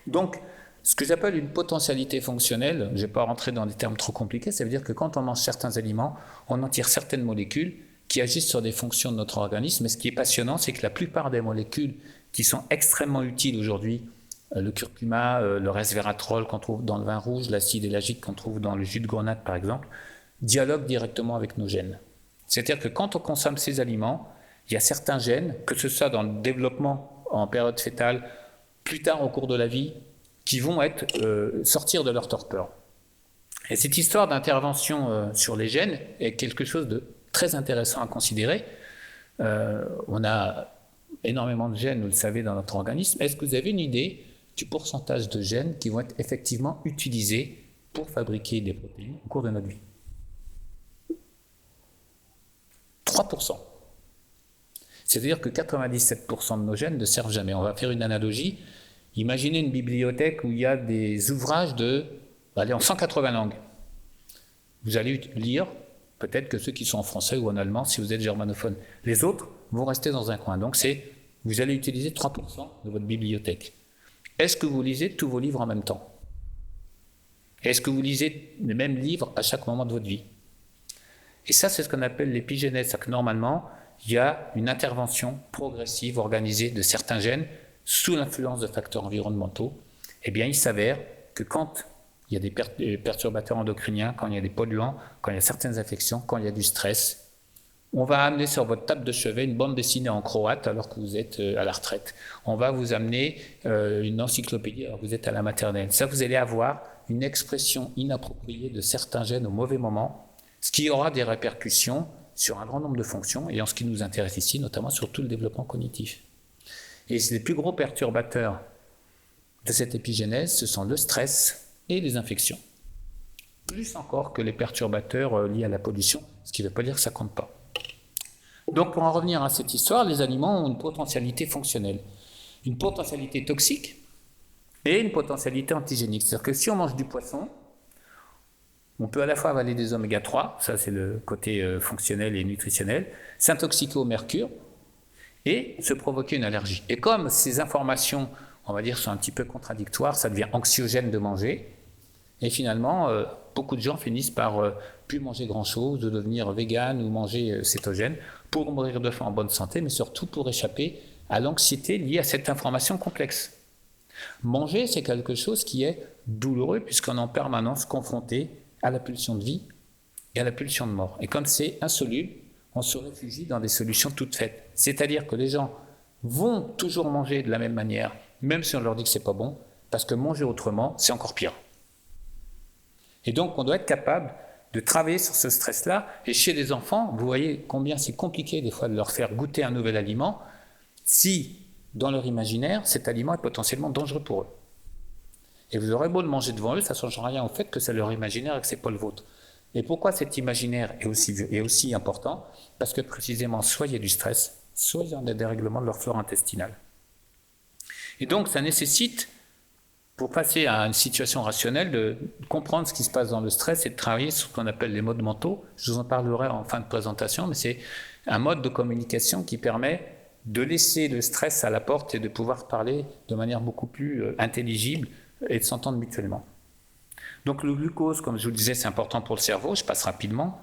Donc, ce que j'appelle une potentialité fonctionnelle, je ne vais pas rentrer dans des termes trop compliqués, ça veut dire que quand on mange certains aliments, on en tire certaines molécules qui agissent sur des fonctions de notre organisme. Et ce qui est passionnant, c'est que la plupart des molécules qui sont extrêmement utiles aujourd'hui, le curcuma, le resveratrol qu'on trouve dans le vin rouge, l'acide élagique qu'on trouve dans le jus de grenade par exemple, dialoguent directement avec nos gènes. C'est-à-dire que quand on consomme ces aliments, il y a certains gènes, que ce soit dans le développement en période fétale, plus tard au cours de la vie, qui vont sortir de leur torpeur. Et cette histoire d'intervention sur les gènes est quelque chose de très intéressant à considérer. On a énormément de gènes, vous le savez, dans notre organisme. Est-ce que vous avez une idée du pourcentage de gènes qui vont être effectivement utilisés pour fabriquer des protéines au cours de notre vie? 3%. C'est-à-dire que 97% de nos gènes ne servent jamais. On va faire une analogie. Imaginez une bibliothèque où il y a des ouvrages en 180 langues. Vous allez lire, peut-être que ceux qui sont en français ou en allemand, si vous êtes germanophone. Les autres vont rester dans un coin. Donc vous allez utiliser 3% de votre bibliothèque. Est-ce que vous lisez tous vos livres en même temps? Est-ce que vous lisez les mêmes livres à chaque moment de votre vie? Et ça, c'est ce qu'on appelle l'épigénèse. C'est-à-dire que normalement, il y a une intervention progressive, organisée de certains gènes sous l'influence de facteurs environnementaux. Eh bien, il s'avère que quand il y a des perturbateurs endocriniens, quand il y a des polluants, quand il y a certaines infections, quand il y a du stress, on va amener sur votre table de chevet une bande dessinée en croate alors que vous êtes à la retraite. On va vous amener une encyclopédie alors que vous êtes à la maternelle. Ça, vous allez avoir une expression inappropriée de certains gènes au mauvais moment, ce qui aura des répercussions sur un grand nombre de fonctions et en ce qui nous intéresse ici, notamment sur tout le développement cognitif. Et les plus gros perturbateurs de cette épigénèse, ce sont le stress et les infections. Plus encore que les perturbateurs liés à la pollution, ce qui ne veut pas dire que ça ne compte pas. Donc pour en revenir à cette histoire, les aliments ont une potentialité fonctionnelle, une potentialité toxique et une potentialité antigénique. C'est-à-dire que si on mange du poisson, on peut à la fois avaler des oméga 3, ça c'est le côté fonctionnel et nutritionnel, s'intoxiquer au mercure et se provoquer une allergie. Et comme ces informations, on va dire, sont un petit peu contradictoires, ça devient anxiogène de manger. Et finalement, beaucoup de gens finissent par plus manger grand-chose, de devenir vegan ou manger cétogène pour mourir de faim en bonne santé, mais surtout pour échapper à l'anxiété liée à cette information complexe. Manger, c'est quelque chose qui est douloureux puisqu'on est en permanence confronté à la pulsion de vie et à la pulsion de mort. Et comme c'est insoluble, on se réfugie dans des solutions toutes faites. C'est-à-dire que les gens vont toujours manger de la même manière, même si on leur dit que c'est pas bon, parce que manger autrement, c'est encore pire. Et donc, on doit être capable de travailler sur ce stress-là. Et chez les enfants, vous voyez combien c'est compliqué des fois de leur faire goûter un nouvel aliment si, dans leur imaginaire, cet aliment est potentiellement dangereux pour eux. Et vous aurez beau le manger devant eux, ça ne change rien au fait que c'est leur imaginaire et que ce n'est pas le vôtre. Et pourquoi cet imaginaire est aussi important? Parce que précisément, soit il y a du stress, soit il y a des dérèglements de leur flore intestinale. Et donc, ça nécessite, pour passer à une situation rationnelle, de comprendre ce qui se passe dans le stress et de travailler sur ce qu'on appelle les modes mentaux. Je vous en parlerai en fin de présentation, mais c'est un mode de communication qui permet de laisser le stress à la porte et de pouvoir parler de manière beaucoup plus intelligible et de s'entendre mutuellement. Donc le glucose, comme je vous le disais, c'est important pour le cerveau, je passe rapidement.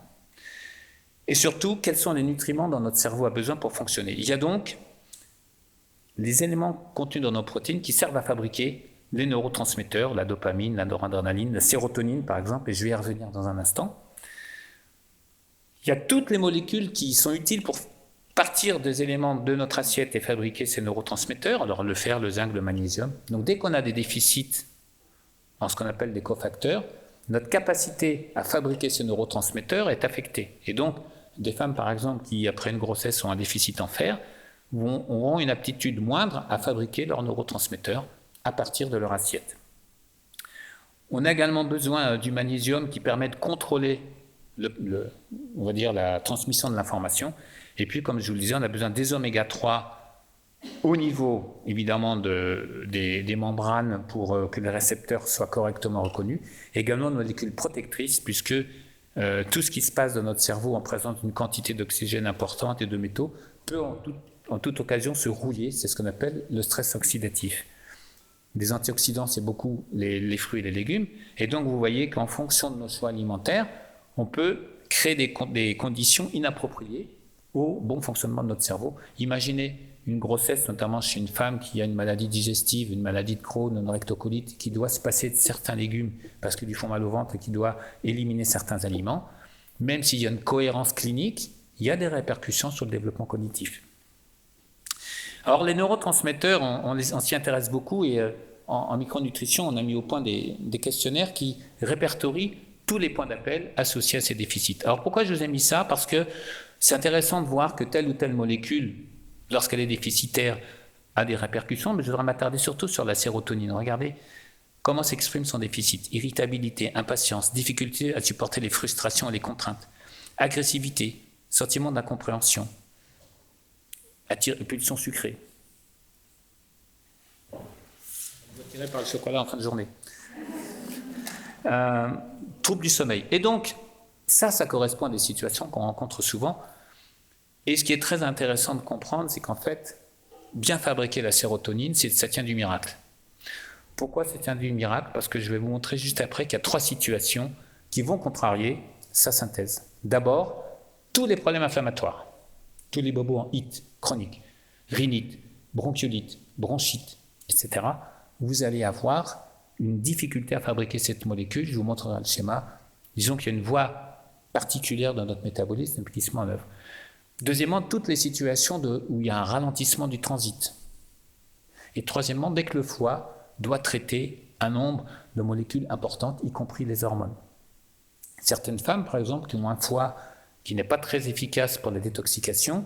Et surtout, quels sont les nutriments dont notre cerveau a besoin pour fonctionner? Il y a donc les éléments contenus dans nos protéines qui servent à fabriquer les neurotransmetteurs, la dopamine, la noradrénaline, la sérotonine par exemple, et je vais y revenir dans un instant. Il y a toutes les molécules qui sont utiles pour partir des éléments de notre assiette et fabriquer ces neurotransmetteurs, alors le fer, le zinc, le magnésium. Donc dès qu'on a des déficits en ce qu'on appelle des cofacteurs, notre capacité à fabriquer ces neurotransmetteurs est affectée. Et donc, des femmes, par exemple, qui, après une grossesse, ont un déficit en fer, auront une aptitude moindre à fabriquer leurs neurotransmetteurs à partir de leur assiette. On a également besoin du magnésium qui permet de contrôler on va dire, la transmission de l'information. Et puis, comme je vous le disais, on a besoin des oméga 3 au niveau, évidemment, des membranes pour que les récepteurs soient correctement reconnus. Également de molécules protectrices, puisque tout ce qui se passe dans notre cerveau en présence d'une quantité d'oxygène importante et de métaux peut en toute occasion se rouiller. C'est ce qu'on appelle le stress oxydatif. Des antioxydants, c'est beaucoup les fruits et les légumes. Et donc, vous voyez qu'en fonction de nos choix alimentaires, on peut créer des conditions inappropriées au bon fonctionnement de notre cerveau. Imaginez une grossesse, notamment chez une femme qui a une maladie digestive, une maladie de Crohn, une rectocolite, qui doit se passer de certains légumes parce qu'ils lui font mal au ventre et qui doit éliminer certains aliments. Même s'il y a une cohérence clinique, il y a des répercussions sur le développement cognitif. Alors les neurotransmetteurs, on s'y intéresse beaucoup et en micronutrition, on a mis au point des questionnaires qui répertorient tous les points d'appel associés à ces déficits. Alors pourquoi je vous ai mis ça? Parce que c'est intéressant de voir que telle ou telle molécule, lorsqu'elle est déficitaire, a des répercussions, mais je voudrais m'attarder surtout sur la sérotonine. Regardez comment s'exprime son déficit. Irritabilité, impatience, difficulté à supporter les frustrations et les contraintes, agressivité, sentiment d'incompréhension, pulsion sucrée. Attiré par le chocolat en fin de journée. Trouble du sommeil. Et donc, ça correspond à des situations qu'on rencontre souvent. Et ce qui est très intéressant de comprendre, c'est qu'en fait, bien fabriquer la sérotonine, ça tient du miracle. Pourquoi ça tient du miracle? Parce que je vais vous montrer juste après qu'il y a 3 situations qui vont contrarier sa synthèse. D'abord, tous les problèmes inflammatoires, tous les bobos en hite chronique, rhinite, bronchiolite, bronchite, etc., vous allez avoir une difficulté à fabriquer cette molécule. Je vous montrerai le schéma. Disons qu'il y a une voie particulière dans notre métabolisme qui se met en œuvre. Deuxièmement, toutes les situations où il y a un ralentissement du transit. Et troisièmement, dès que le foie doit traiter un nombre de molécules importantes, y compris les hormones. Certaines femmes, par exemple, qui ont un foie qui n'est pas très efficace pour la détoxication,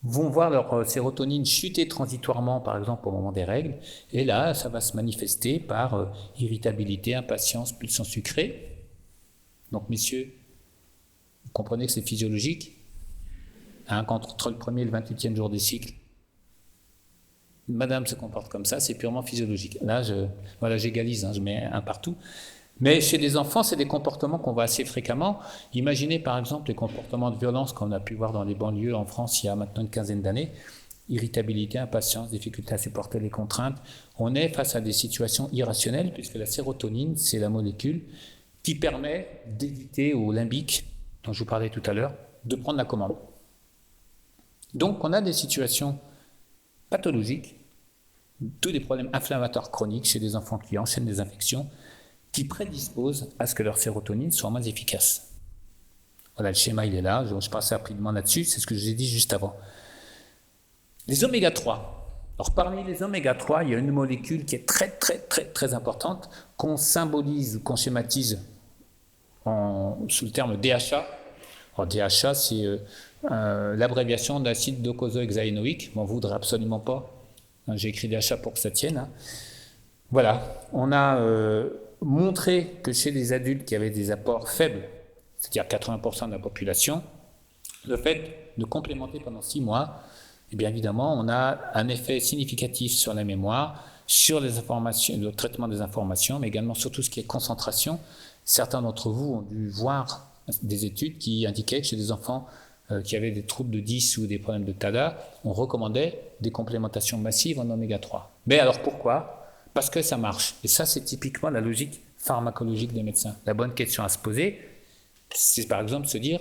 vont voir leur sérotonine chuter transitoirement, par exemple, au moment des règles, et là, ça va se manifester par irritabilité, impatience, pulsion sucrée. Donc, messieurs, vous comprenez que c'est physiologique, entre le 1er et le 28e jour des cycles. Madame se comporte comme ça, c'est purement physiologique. Là, j'égalise, je mets un partout. Mais chez les enfants, c'est des comportements qu'on voit assez fréquemment. Imaginez par exemple les comportements de violence qu'on a pu voir dans les banlieues en France il y a maintenant une quinzaine d'années. Irritabilité, impatience, difficulté à supporter les contraintes. On est face à des situations irrationnelles puisque la sérotonine, c'est la molécule qui permet d'éviter au limbique, dont je vous parlais tout à l'heure, de prendre la commande. Donc on a des situations pathologiques, tous des problèmes inflammatoires chroniques chez des enfants qui enchaînent des infections, qui prédisposent à ce que leur sérotonine soit moins efficace. Voilà, le schéma, il est là, je passe rapidement là-dessus, c'est ce que je vous ai dit juste avant. Les oméga 3. Alors, parmi les oméga 3, il y a une molécule qui est très, très, très, très importante, qu'on symbolise, qu'on schématise sous le terme DHA. Alors, DHA, c'est l'abréviation d'acide docosahexaénoïque. On ne voudrait absolument pas. J'ai écrit DHA pour que ça tienne. Voilà, on a montrer que chez les adultes qui avaient des apports faibles, c'est-à-dire 80% de la population, le fait de complémenter pendant 6 mois, eh bien évidemment, on a un effet significatif sur la mémoire, sur les informations, le traitement des informations, mais également sur tout ce qui est concentration. Certains d'entre vous ont dû voir des études qui indiquaient que chez des enfants qui avaient des troubles de 10 ou des problèmes de TADA, on recommandait des complémentations massives en oméga 3. Mais alors pourquoi ? Parce que ça marche. Et ça, c'est typiquement la logique pharmacologique des médecins. La bonne question à se poser, c'est par exemple se dire,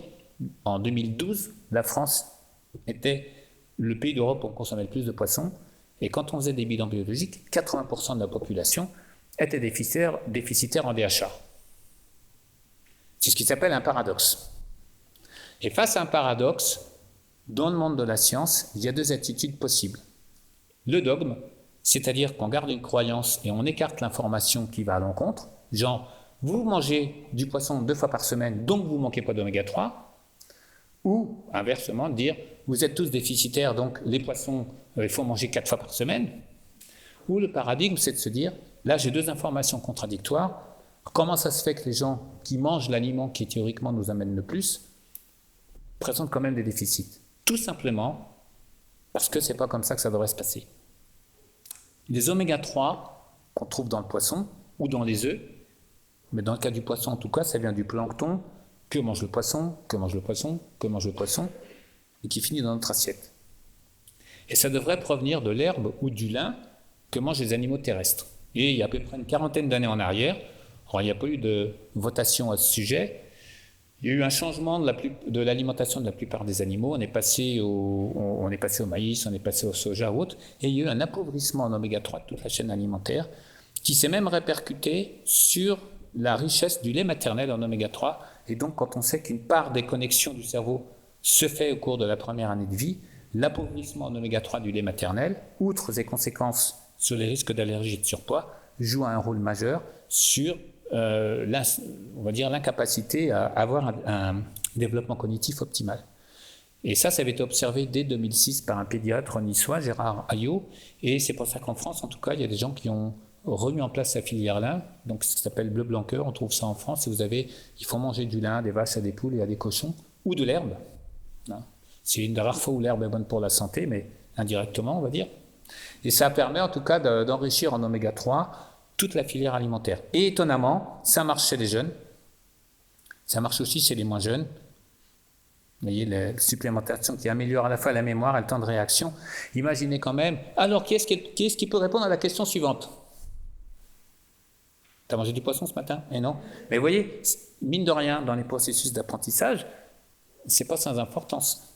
en 2012, la France était le pays d'Europe où on consommait le plus de poissons, et quand on faisait des bilans biologiques, 80% de la population était déficitaire en DHA. C'est ce qui s'appelle un paradoxe. Et face à un paradoxe, dans le monde de la science, il y a 2 attitudes possibles. Le dogme, c'est-à-dire qu'on garde une croyance et on écarte l'information qui va à l'encontre, genre, vous mangez du poisson 2 fois par semaine, donc vous ne manquez pas d'oméga 3, ou inversement, dire, vous êtes tous déficitaires, donc les poissons, il faut manger 4 fois par semaine, ou le paradigme, c'est de se dire, là j'ai 2 informations contradictoires, comment ça se fait que les gens qui mangent l'aliment qui théoriquement nous amène le plus, présentent quand même des déficits? Tout simplement parce que c'est pas comme ça que ça devrait se passer. Les oméga 3 qu'on trouve dans le poisson ou dans les œufs, mais dans le cas du poisson en tout cas, ça vient du plancton. Que mange le poisson, que mange le poisson, que mange le poisson, et qui finit dans notre assiette. Et ça devrait provenir de l'herbe ou du lin que mangent les animaux terrestres. Et il y a à peu près une quarantaine d'années en arrière, alors il n'y a pas eu de votation à ce sujet, il y a eu un changement de l'alimentation de la plupart des animaux. On est passé au maïs, on est passé au soja ou autre, et il y a eu un appauvrissement en oméga 3 de toute la chaîne alimentaire qui s'est même répercuté sur la richesse du lait maternel en oméga 3. Et donc, quand on sait qu'une part des connexions du cerveau se fait au cours de la première année de vie, l'appauvrissement en oméga 3 du lait maternel, outre ses conséquences sur les risques d'allergie et de surpoids, joue un rôle majeur sur on va dire l'incapacité à avoir un développement cognitif optimal. Et ça avait été observé dès 2006 par un pédiatre niçois, Gérard Ayot, et c'est pour ça qu'en France, en tout cas, il y a des gens qui ont remis en place cette filière-là, donc ce qui s'appelle bleu blanc cœur, on trouve ça en France, et il faut manger du lin, des vaches, des poules et à des cochons, ou de l'herbe. C'est une des rares fois où l'herbe est bonne pour la santé, mais indirectement, on va dire. Et ça permet en tout cas d'enrichir en oméga 3 toute la filière alimentaire. Et étonnamment, ça marche chez les jeunes, ça marche aussi chez les moins jeunes. Vous voyez, la supplémentation qui améliore à la fois la mémoire et le temps de réaction. Imaginez quand même, alors qui est-ce qui peut répondre à la question suivante? T'as mangé du poisson ce matin? Et non. Mais vous voyez, mine de rien, dans les processus d'apprentissage, c'est pas sans importance.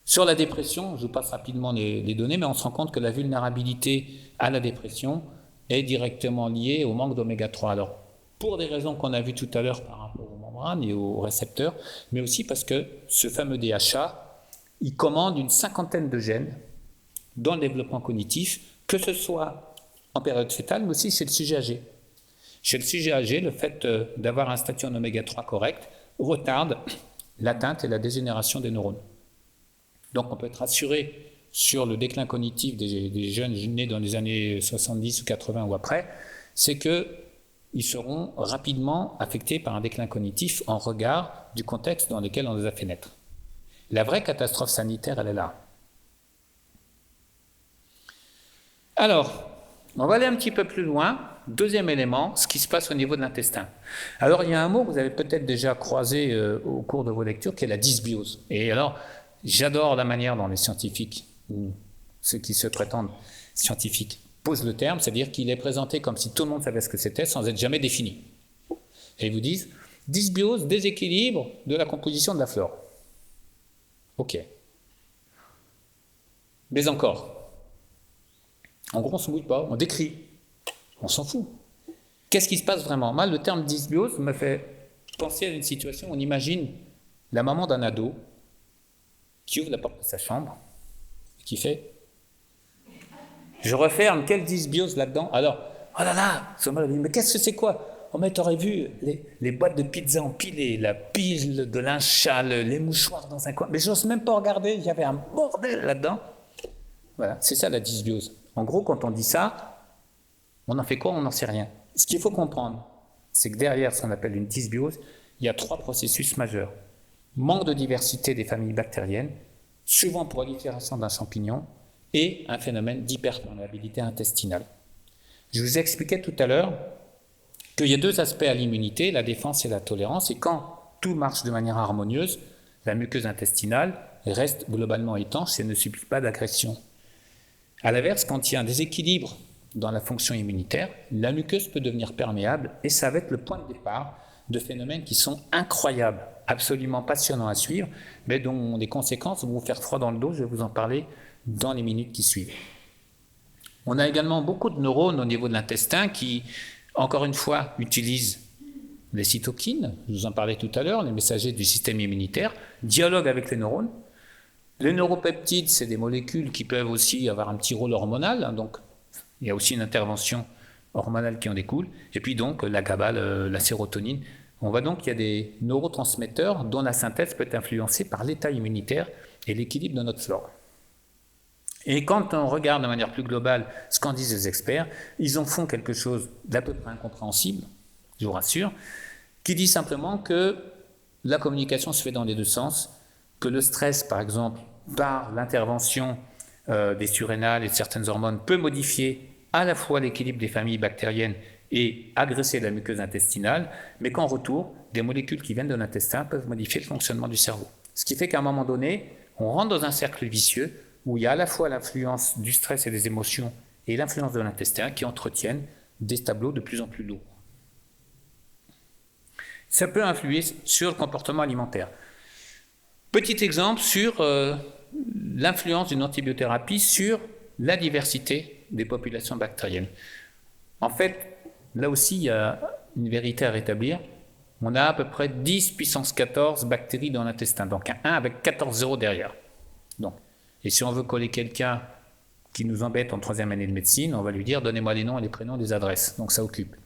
Sur la dépression, je vous passe rapidement les données, mais on se rend compte que la vulnérabilité à la dépression est directement liée au manque d'oméga 3. Alors, pour des raisons qu'on a vues tout à l'heure par rapport aux membranes et aux récepteurs, mais aussi parce que ce fameux DHA, il commande une 50aine de gènes dans le développement cognitif, que ce soit en période fétale, mais aussi chez le sujet âgé. Chez le sujet âgé, le fait d'avoir un statut en oméga 3 correct retarde l'atteinte et la dégénération des neurones. Donc on peut être assuré sur le déclin cognitif des jeunes nés dans les années 70 ou 80 ou après, c'est qu'ils seront rapidement affectés par un déclin cognitif en regard du contexte dans lequel on les a fait naître. La vraie catastrophe sanitaire, elle est là. Alors, on va aller un petit peu plus loin. Deuxième élément, ce qui se passe au niveau de l'intestin. Alors, il y a un mot que vous avez peut-être déjà croisé au cours de vos lectures, qui est la dysbiose. Et alors, j'adore la manière dont les scientifiques, ou ceux qui se prétendent scientifiques, posent le terme, c'est-à-dire qu'il est présenté comme si tout le monde savait ce que c'était sans être jamais défini. Et ils vous disent, dysbiose, déséquilibre de la composition de la flore. Ok. Mais encore. En gros, on ne se mouille pas, on décrit. On s'en fout. Qu'est-ce qui se passe vraiment? Moi, le terme dysbiose me fait penser à une situation où on imagine la maman d'un ado qui ouvre la porte de sa chambre et qui fait « Je referme, quelle dysbiose là-dedans ?» Alors, oh là là, Soma dit « Mais qu'est-ce que c'est quoi ?» Oh mais t'aurais vu les boîtes de pizza empilées, la pile de linge sale, les mouchoirs dans un coin. Mais j'ose même pas regarder, il y avait un bordel là-dedans. Voilà, c'est ça la dysbiose. En gros, quand on dit ça, on en fait quoi? On n'en sait rien. Ce qu'il faut comprendre, c'est que derrière ce qu'on appelle une dysbiose, il y a 3 processus majeurs. Manque de diversité des familles bactériennes, souvent prolifération d'un champignon, et un phénomène d'hyperperméabilité intestinale. Je vous expliquais tout à l'heure qu'il y a 2 aspects à l'immunité, la défense et la tolérance, et quand tout marche de manière harmonieuse, la muqueuse intestinale reste globalement étanche et ne subit pas d'agression. A l'inverse, quand il y a un déséquilibre dans la fonction immunitaire, la muqueuse peut devenir perméable et ça va être le point de départ de phénomènes qui sont incroyables, absolument passionnants à suivre, mais dont les conséquences vont vous faire froid dans le dos. Je vais vous en parler dans les minutes qui suivent. On a également beaucoup de neurones au niveau de l'intestin qui, encore une fois, utilisent les cytokines, je vous en parlais tout à l'heure, les messagers du système immunitaire, dialoguent avec les neurones. Les neuropeptides, c'est des molécules qui peuvent aussi avoir un petit rôle hormonal, donc il y a aussi une intervention hormonale qui en découle. Et puis donc la GABA, la sérotonine. On voit donc qu'il y a des neurotransmetteurs dont la synthèse peut être influencée par l'état immunitaire et l'équilibre de notre flore. Et quand on regarde de manière plus globale ce qu'en disent les experts, ils en font quelque chose d'à peu près incompréhensible, je vous rassure, qui dit simplement que la communication se fait dans les 2 sens, que le stress, par exemple, par l'intervention des surrénales et de certaines hormones, peut modifier à la fois l'équilibre des familles bactériennes et agresser la muqueuse intestinale, mais qu'en retour, des molécules qui viennent de l'intestin peuvent modifier le fonctionnement du cerveau. Ce qui fait qu'à un moment donné, on rentre dans un cercle vicieux où il y a à la fois l'influence du stress et des émotions et l'influence de l'intestin qui entretiennent des tableaux de plus en plus lourds. Ça peut influer sur le comportement alimentaire. Petit exemple sur l'influence d'une antibiothérapie sur la diversité des populations bactériennes. En fait, là aussi, il y a une vérité à rétablir. On a à peu près 10 puissance 14 bactéries dans l'intestin, donc un 1 avec 14 zéros derrière. Donc, et si on veut coller quelqu'un qui nous embête en 3e année de médecine, on va lui dire « donnez-moi les noms et les prénoms des adresses ». Donc ça occupe.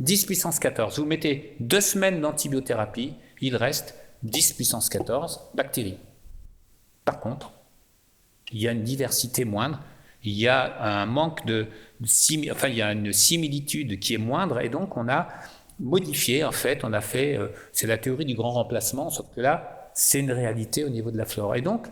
10 puissance 14. Vous mettez 2 semaines d'antibiothérapie, il reste 10 puissance 14 bactéries. Par contre, il y a une diversité moindre, il y a un manque il y a une similitude qui est moindre, et donc on a modifié, en fait, on a fait, c'est la théorie du grand remplacement, sauf que là, c'est une réalité au niveau de la flore. Et donc,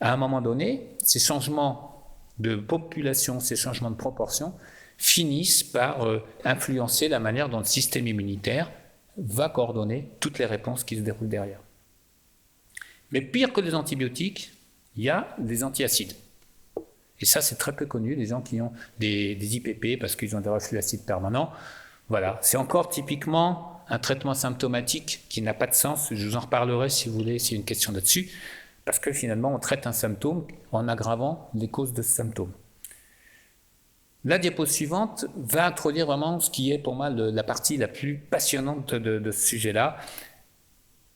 à un moment donné, ces changements de population, ces changements de proportion, finissent par influencer la manière dont le système immunitaire va coordonner toutes les réponses qui se déroulent derrière. Mais pire que les antibiotiques, il y a des antiacides. Et ça, c'est très peu connu, les gens qui ont des IPP parce qu'ils ont des reflux acides permanents. Voilà, c'est encore typiquement un traitement symptomatique qui n'a pas de sens. Je vous en reparlerai si vous voulez, c'est une question là-dessus, parce que finalement, on traite un symptôme en aggravant les causes de ce symptôme. La diapo suivante va introduire vraiment ce qui est pour moi la partie la plus passionnante de ce sujet-là.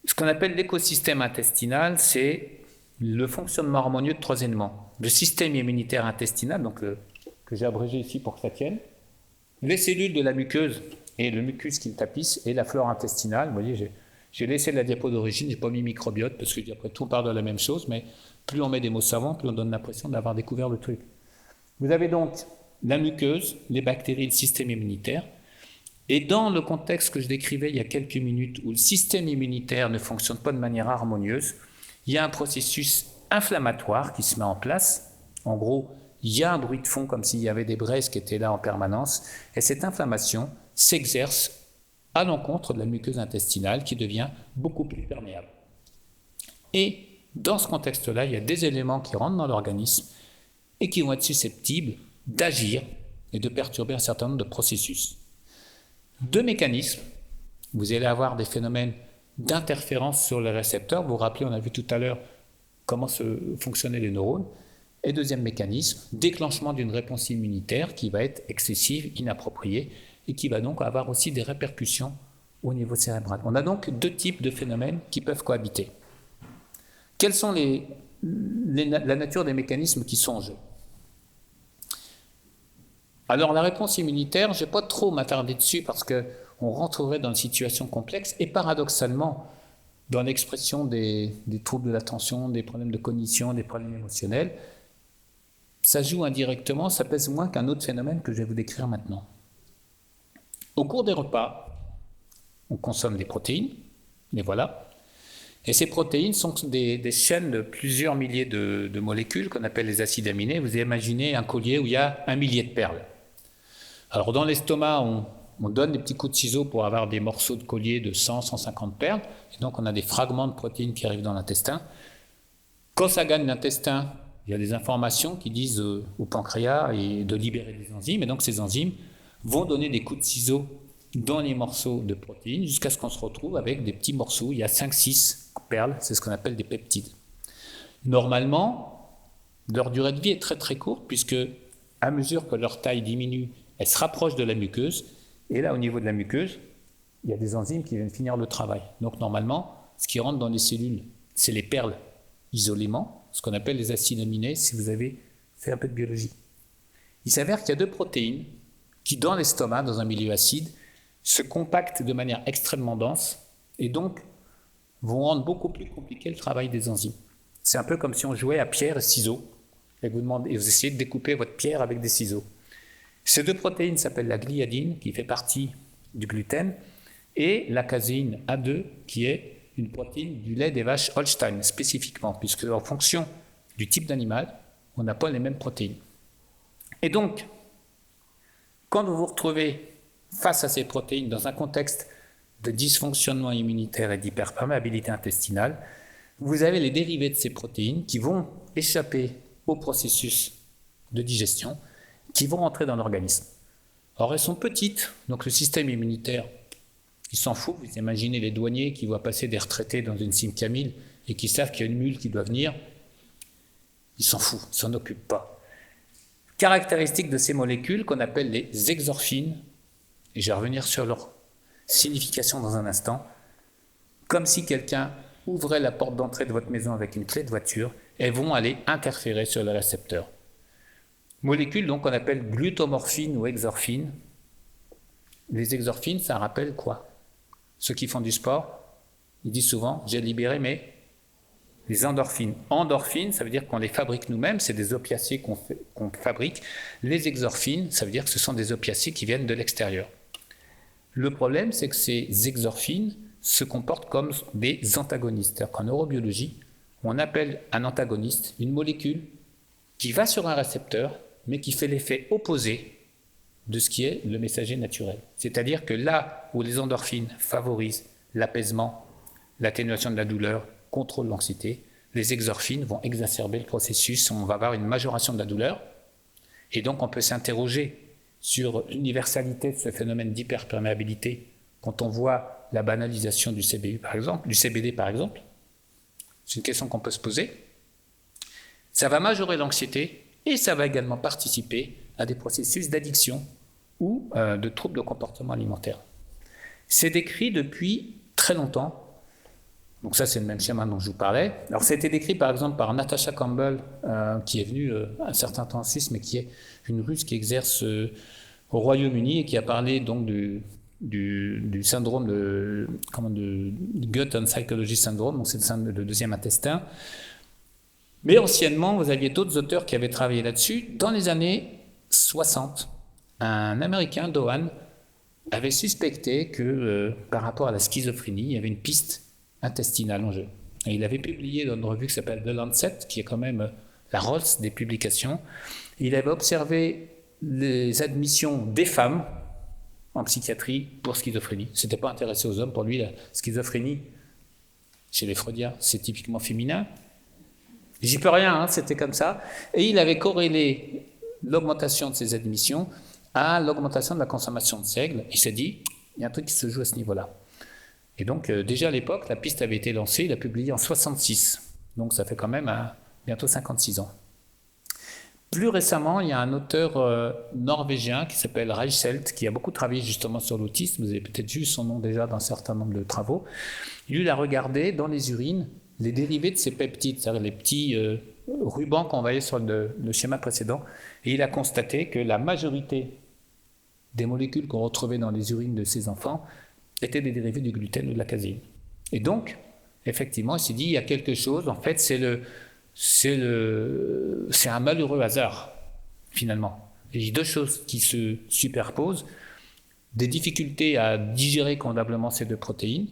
Ce qu'on appelle l'écosystème intestinal, c'est le fonctionnement harmonieux de 3 éléments. Le système immunitaire intestinal, donc que j'ai abrégé ici pour que ça tienne, les cellules de la muqueuse et le mucus qui le tapisse, et la flore intestinale. Vous voyez, j'ai laissé la diapo d'origine, j'ai pas mis microbiote, parce que après tout on parle de la même chose, mais plus on met des mots savants, plus on donne l'impression d'avoir découvert le truc. Vous avez donc la muqueuse, les bactéries, le système immunitaire. Et dans le contexte que je décrivais il y a quelques minutes, où le système immunitaire ne fonctionne pas de manière harmonieuse, il y a un processus inflammatoire qui se met en place. En gros, il y a un bruit de fond comme s'il y avait des braises qui étaient là en permanence, et cette inflammation s'exerce à l'encontre de la muqueuse intestinale qui devient beaucoup plus perméable. Et dans ce contexte-là, il y a des éléments qui rentrent dans l'organisme et qui vont être susceptibles d'agir et de perturber un certain nombre de processus. 2 mécanismes, vous allez avoir des phénomènes d'interférence sur les récepteurs. Vous vous rappelez, on a vu tout à l'heure comment fonctionnaient les neurones. Et deuxième mécanisme, déclenchement d'une réponse immunitaire qui va être excessive, inappropriée, et qui va donc avoir aussi des répercussions au niveau cérébral. On a donc 2 types de phénomènes qui peuvent cohabiter. Quelles sont la nature des mécanismes qui sont en jeu? Alors la réponse immunitaire, je ne vais pas trop m'attarder dessus parce qu'on rentrerait dans une situation complexe, et paradoxalement, dans l'expression des troubles de l'attention, des problèmes de cognition, des problèmes émotionnels, ça joue indirectement, ça pèse moins qu'un autre phénomène que je vais vous décrire maintenant. Au cours des repas, on consomme des protéines, les voilà, et ces protéines sont des chaînes de plusieurs milliers de molécules qu'on appelle les acides aminés. Vous imaginez un collier où il y a 1 millier de perles. Alors dans l'estomac, on donne des petits coups de ciseaux pour avoir des morceaux de collier de 100, 150 perles, et donc on a des fragments de protéines qui arrivent dans l'intestin. Quand ça gagne l'intestin, il y a des informations qui disent au pancréas de libérer des enzymes, et donc ces enzymes vont donner des coups de ciseaux dans les morceaux de protéines jusqu'à ce qu'on se retrouve avec des petits morceaux. Il y a 5-6 perles, c'est ce qu'on appelle des peptides. Normalement, leur durée de vie est très très courte, puisque à mesure que leur taille diminue, elles se rapprochent de la muqueuse, et là au niveau de la muqueuse, il y a des enzymes qui viennent finir le travail. Donc normalement, ce qui rentre dans les cellules, c'est les perles isolément, ce qu'on appelle les acides aminés, si vous avez fait un peu de biologie. Il s'avère qu'il y a 2 protéines qui, dans l'estomac, dans un milieu acide, se compactent de manière extrêmement dense et donc vont rendre beaucoup plus compliqué le travail des enzymes. C'est un peu comme si on jouait à pierre et ciseaux et vous essayez de découper votre pierre avec des ciseaux. Ces 2 protéines s'appellent la gliadine, qui fait partie du gluten, et la caséine A2, qui est une protéine du lait des vaches Holstein, spécifiquement, puisque en fonction du type d'animal, on n'a pas les mêmes protéines. Et donc, quand vous vous retrouvez face à ces protéines dans un contexte de dysfonctionnement immunitaire et d'hyperperméabilité intestinale, vous avez les dérivés de ces protéines qui vont échapper au processus de digestion, qui vont rentrer dans l'organisme. Alors elles sont petites, donc le système immunitaire, il s'en fout. Vous imaginez les douaniers qui voient passer des retraités dans une Simca 1000 et qui savent qu'il y a une mule qui doit venir, ils s'en foutent, ils ne s'en occupent pas. Caractéristique de ces molécules qu'on appelle les exorphines, et je vais revenir sur leur signification dans un instant, comme si quelqu'un ouvrait la porte d'entrée de votre maison avec une clé de voiture, elles vont aller interférer sur le récepteur. Molécules donc qu'on appelle glutomorphine ou exorphine. les exorphines, ça rappelle quoi? Ceux qui font du sport, ils disent souvent, j'ai libéré les endorphines. Endorphines, ça veut dire qu'on les fabrique nous-mêmes, c'est des opiacés qu'on fabrique. Les exorphines, ça veut dire que ce sont des opiacés qui viennent de l'extérieur. Le problème, c'est que ces exorphines se comportent comme des antagonistes. C'est-à-dire qu'en neurobiologie, on appelle un antagoniste une molécule qui va sur un récepteur, mais qui fait l'effet opposé de ce qui est le messager naturel. C'est-à-dire que là où les endorphines favorisent l'apaisement, l'atténuation de la douleur, contrôle l'anxiété, les exorphines vont exacerber le processus, on va avoir une majoration de la douleur, et donc on peut s'interroger sur l'universalité de ce phénomène d'hyperperméabilité quand on voit la banalisation du CBD par exemple. C'est une question qu'on peut se poser. Ça va majorer l'anxiété et ça va également participer à des processus d'addiction ou de troubles de comportement alimentaire. C'est décrit depuis très longtemps. Donc ça, c'est le même schéma dont je vous parlais. Alors, ça a été décrit, par exemple, par Natasha Campbell, qui est venue un certain temps en Suisse, mais qui est une Russe qui exerce au Royaume-Uni et qui a parlé donc du syndrome de Gut and Psychology Syndrome, donc c'est le deuxième intestin. Mais anciennement, vous aviez d'autres auteurs qui avaient travaillé là-dessus. Dans les années 60, un Américain, Dohan, avait suspecté que par rapport à la schizophrénie, il y avait une piste intestinale en jeu. Et il avait publié dans une revue qui s'appelle The Lancet, qui est quand même la Rolls des publications. Il avait observé les admissions des femmes en psychiatrie pour schizophrénie. Il ne s'était pas intéressé aux hommes. Pour lui, la schizophrénie, chez les Freudiens, c'est typiquement féminin. J'y peux rien, hein, c'était comme ça. Et il avait corrélé l'augmentation de ces admissions à l'augmentation de la consommation de seigle. Il s'est dit, il y a un truc qui se joue à ce niveau-là. Et donc, déjà à l'époque, la piste avait été lancée, il a publié en 66. Donc, ça fait quand même bientôt 56 ans. Plus récemment, il y a un auteur norvégien qui s'appelle Reichelt, qui a beaucoup travaillé justement sur l'autisme. Vous avez peut-être vu son nom déjà dans un certain nombre de travaux. Lui, il a regardé dans les urines les dérivés de ces peptides, c'est-à-dire les petits rubans qu'on voyait sur le schéma précédent. Et il a constaté que la majorité des molécules qu'on retrouvait dans les urines de ces enfants étaient des dérivés du gluten ou de la caséine. Et donc, effectivement, il s'est dit, il y a quelque chose, en fait, c'est un malheureux hasard, finalement. Il y a deux choses qui se superposent, des difficultés à digérer convenablement ces deux protéines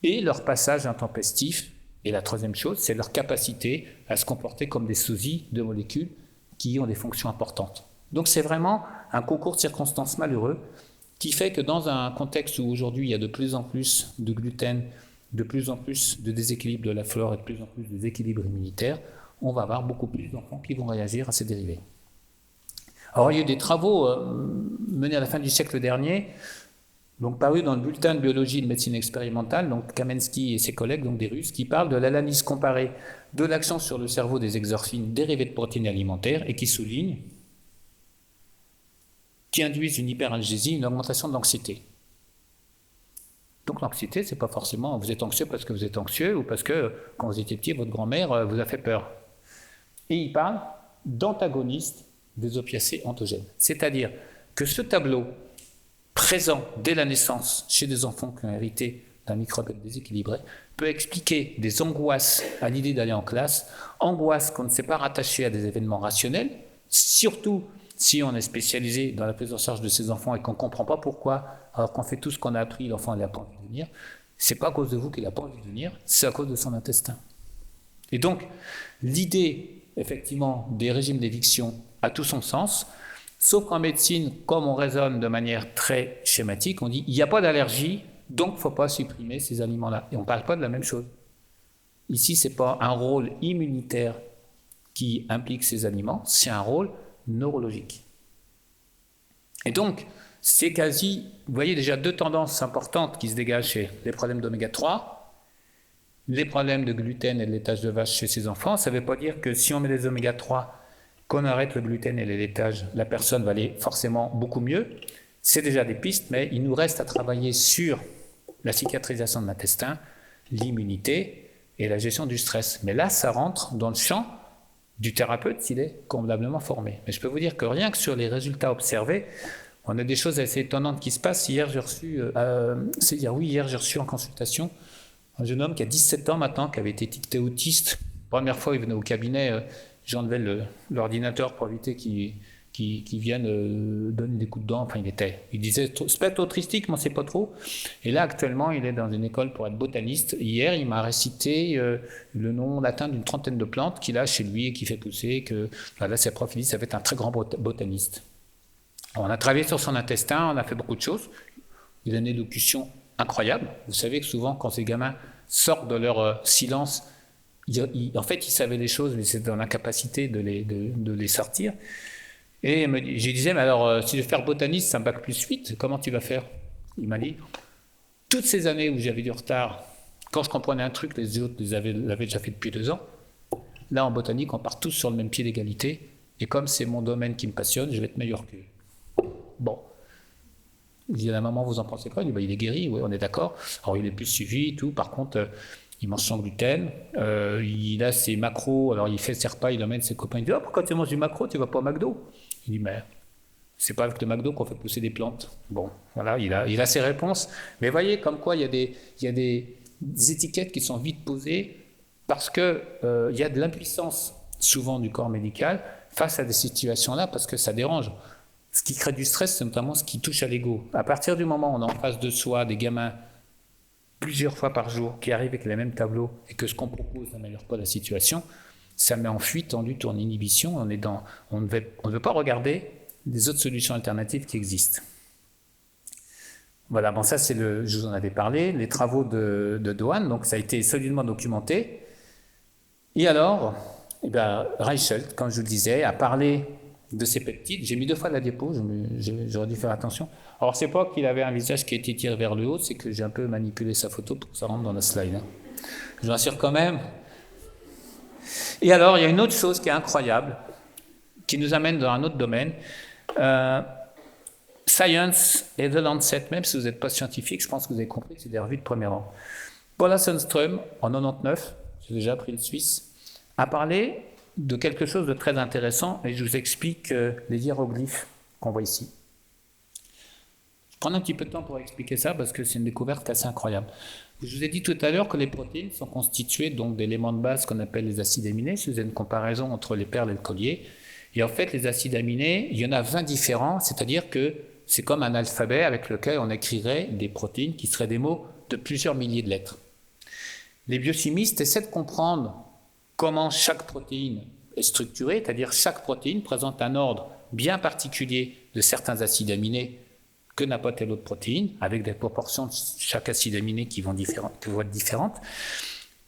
et leur passage intempestif. Et la troisième chose, c'est leur capacité à se comporter comme des sosies de molécules qui ont des fonctions importantes. Donc c'est vraiment un concours de circonstances malheureux qui fait que dans un contexte où aujourd'hui il y a de plus en plus de gluten, de plus en plus de déséquilibre de la flore et de plus en plus de déséquilibre immunitaire, on va avoir beaucoup plus d'enfants qui vont réagir à ces dérivés. Alors il y a eu des travaux menés à la fin du siècle dernier, donc parus dans le bulletin de biologie et de médecine expérimentale, donc Kamensky et ses collègues, donc des Russes, qui parlent de l'analyse comparée de l'action sur le cerveau des exorphines dérivées de protéines alimentaires et qui soulignent qui induisent une hyperalgésie, une augmentation de l'anxiété. Donc l'anxiété, c'est pas forcément vous êtes anxieux parce que vous êtes anxieux ou parce que quand vous étiez petit, votre grand-mère vous a fait peur. Et il parle d'antagonistes des opiacés endogènes. C'est-à-dire que ce tableau présent dès la naissance chez des enfants qui ont hérité d'un microbe déséquilibré peut expliquer des angoisses à l'idée d'aller en classe, angoisses qu'on ne sait pas rattacher à des événements rationnels, surtout si on est spécialisé dans la prise en charge de ces enfants et qu'on ne comprend pas pourquoi, alors qu'on fait tout ce qu'on a appris, l'enfant n'a pas envie de venir, c'est pas à cause de vous qu'il n'a pas envie de venir, c'est à cause de son intestin. Et donc, l'idée, effectivement, des régimes d'éviction a tout son sens, sauf qu'en médecine, comme on raisonne de manière très schématique, on dit il n'y a pas d'allergie, donc il ne faut pas supprimer ces aliments-là. Et on ne parle pas de la même chose. Ici, ce n'est pas un rôle immunitaire qui implique ces aliments, c'est un rôle neurologique. Et donc, c'est quasi, vous voyez déjà deux tendances importantes qui se dégagent chez les problèmes d'oméga 3, les problèmes de gluten et de laitage de vache chez ces enfants. Ça ne veut pas dire que si on met des oméga 3, qu'on arrête le gluten et les laitages, la personne va aller forcément beaucoup mieux. C'est déjà des pistes, mais il nous reste à travailler sur la cicatrisation de l'intestin, l'immunité et la gestion du stress. Mais là, ça rentre dans le champ du thérapeute s'il est convenablement formé. Mais je peux vous dire que rien que sur les résultats observés, On a des choses assez étonnantes qui se passent. Hier, j'ai reçu en consultation un jeune homme qui a 17 ans maintenant, qui avait été étiqueté autiste. Première fois, il venait au cabinet, j'enlevais l'ordinateur pour éviter qu'il vienne donner des coups de dent. Enfin, il disait spectre autistique, mais on ne sait pas trop. Et là, actuellement, il est dans une école pour être botaniste. Hier, il m'a récité le nom latin d'une trentaine de plantes qu'il a chez lui et qu'il fait pousser. Là, ses profs disent que ça va être un très grand botaniste. Alors, on a travaillé sur son intestin, on a fait beaucoup de choses. Des années d'élocution incroyables. Vous savez que souvent, quand ces gamins sortent de leur silence, en fait, ils savaient les choses, mais c'est dans l'incapacité de les sortir. Et je disais, mais alors, si je veux faire botaniste, c'est un bac plus 8, comment tu vas faire? Il m'a dit, toutes ces années où j'avais du retard, quand je comprenais un truc, les autres l'avaient déjà fait depuis 2 ans. Là, en botanique, on part tous sur le même pied d'égalité. Et comme c'est mon domaine qui me passionne, je vais être meilleur qu'eux. Bon. Il dit à la maman, vous en pensez quoi? Il dit, il est guéri, oui, on est d'accord. Alors, il est plus suivi, tout. Par contre, il mange sans gluten. Il a ses macros. Alors, il fait ses repas, il emmène ses copains. Il dit, pourquoi tu manges du macro? Tu vas pas au McDo? Il dit, mais c'est pas avec le McDo qu'on fait pousser des plantes. Bon, voilà, il a ses réponses. Mais voyez, comme quoi, il y a des étiquettes qui sont vite posées parce qu'il y a de l'impuissance, souvent, du corps médical face à des situations-là, parce que ça dérange. Ce qui crée du stress, c'est notamment ce qui touche à l'ego. À partir du moment où on a en face de soi des gamins plusieurs fois par jour qui arrivent avec les mêmes tableaux et que ce qu'on propose n'améliore pas la situation, ça met en fuite, en lutte, en inhibition. On ne veut pas regarder les autres solutions alternatives qui existent. Voilà, bon, ça, je vous en avais parlé, les travaux de Doan, donc ça a été solidement documenté. Et alors, Reichelt, comme je vous le disais, a parlé de ces peptides. J'ai mis 2 fois la diapo, j'aurais dû faire attention. Alors, c'est pas qu'il avait un visage qui était tiré vers le haut, c'est que j'ai un peu manipulé sa photo pour que ça rentre dans la slide. Je vous rassure quand même. Et alors, il y a une autre chose qui est incroyable, qui nous amène dans un autre domaine. Science et The Lancet, même si vous n'êtes pas scientifique, je pense que vous avez compris que c'est des revues de premier rang. Paula Sundström, en 99, j'ai déjà pris le Suisse, a parlé de quelque chose de très intéressant, et je vous explique les hiéroglyphes qu'on voit ici. Je prends un petit peu de temps pour expliquer ça, parce que c'est une découverte assez incroyable. Je vous ai dit tout à l'heure que les protéines sont constituées donc d'éléments de base qu'on appelle les acides aminés. Si vous avez une comparaison entre les perles et le collier. Et en fait, les acides aminés, il y en a 20 différents, c'est-à-dire que c'est comme un alphabet avec lequel on écrirait des protéines qui seraient des mots de plusieurs milliers de lettres. Les biochimistes essaient de comprendre comment chaque protéine est structurée, c'est-à-dire chaque protéine présente un ordre bien particulier de certains acides aminés que n'a pas telle autre protéine, avec des proportions de chaque acide aminé qui vont être différentes.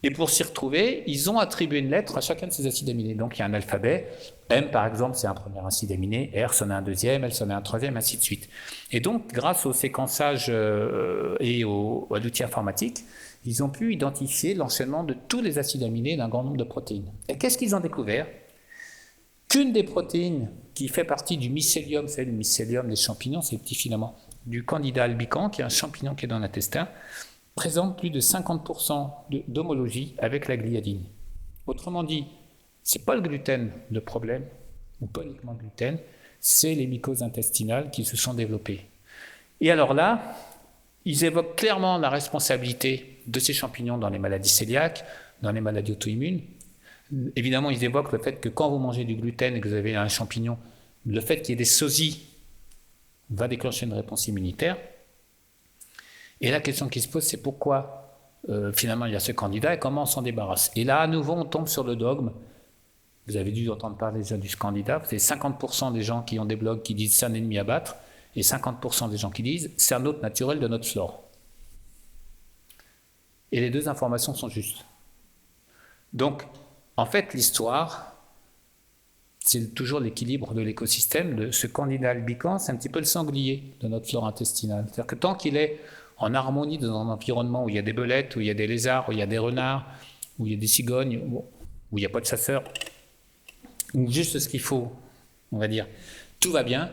Et pour s'y retrouver, ils ont attribué une lettre à chacun de ces acides aminés. Donc il y a un alphabet. M, par exemple, c'est un premier acide aminé. R, c'en est un deuxième. L, c'en est un troisième, ainsi de suite. Et donc, grâce au séquençage et à l'outil informatique, ils ont pu identifier l'enchaînement de tous les acides aminés d'un grand nombre de protéines. Et qu'est-ce qu'ils ont découvert? Qu'une des protéines qui fait partie du mycélium, c'est le mycélium des champignons, c'est les petits filaments, du Candida albicans, qui est un champignon qui est dans l'intestin, présente plus de 50% d'homologie avec la gliadine. Autrement dit, ce n'est pas le gluten le problème, ou pas uniquement le gluten, c'est les mycoses intestinales qui se sont développées. Et alors là, ils évoquent clairement la responsabilité de ces champignons dans les maladies cœliaques, dans les maladies auto-immunes. Évidemment, ils évoquent le fait que quand vous mangez du gluten et que vous avez un champignon, le fait qu'il y ait des sosies va déclencher une réponse immunitaire. Et la question qui se pose, c'est pourquoi finalement il y a ce candidat et comment on s'en débarrasse. Et là, à nouveau, on tombe sur le dogme. Vous avez dû entendre parler déjà du candidat. C'est 50% des gens qui ont des blogs qui disent c'est un ennemi à battre et 50% des gens qui disent c'est un hôte naturel de notre flore. Et les deux informations sont justes. Donc, en fait, l'histoire, c'est toujours l'équilibre de l'écosystème. De ce Candida albicans, c'est un petit peu le sanglier de notre flore intestinale. C'est-à-dire que tant qu'il est en harmonie dans un environnement où il y a des belettes, où il y a des lézards, où il y a des renards, où il y a des cigognes, où il n'y a pas de chasseurs, où juste ce qu'il faut, on va dire, tout va bien.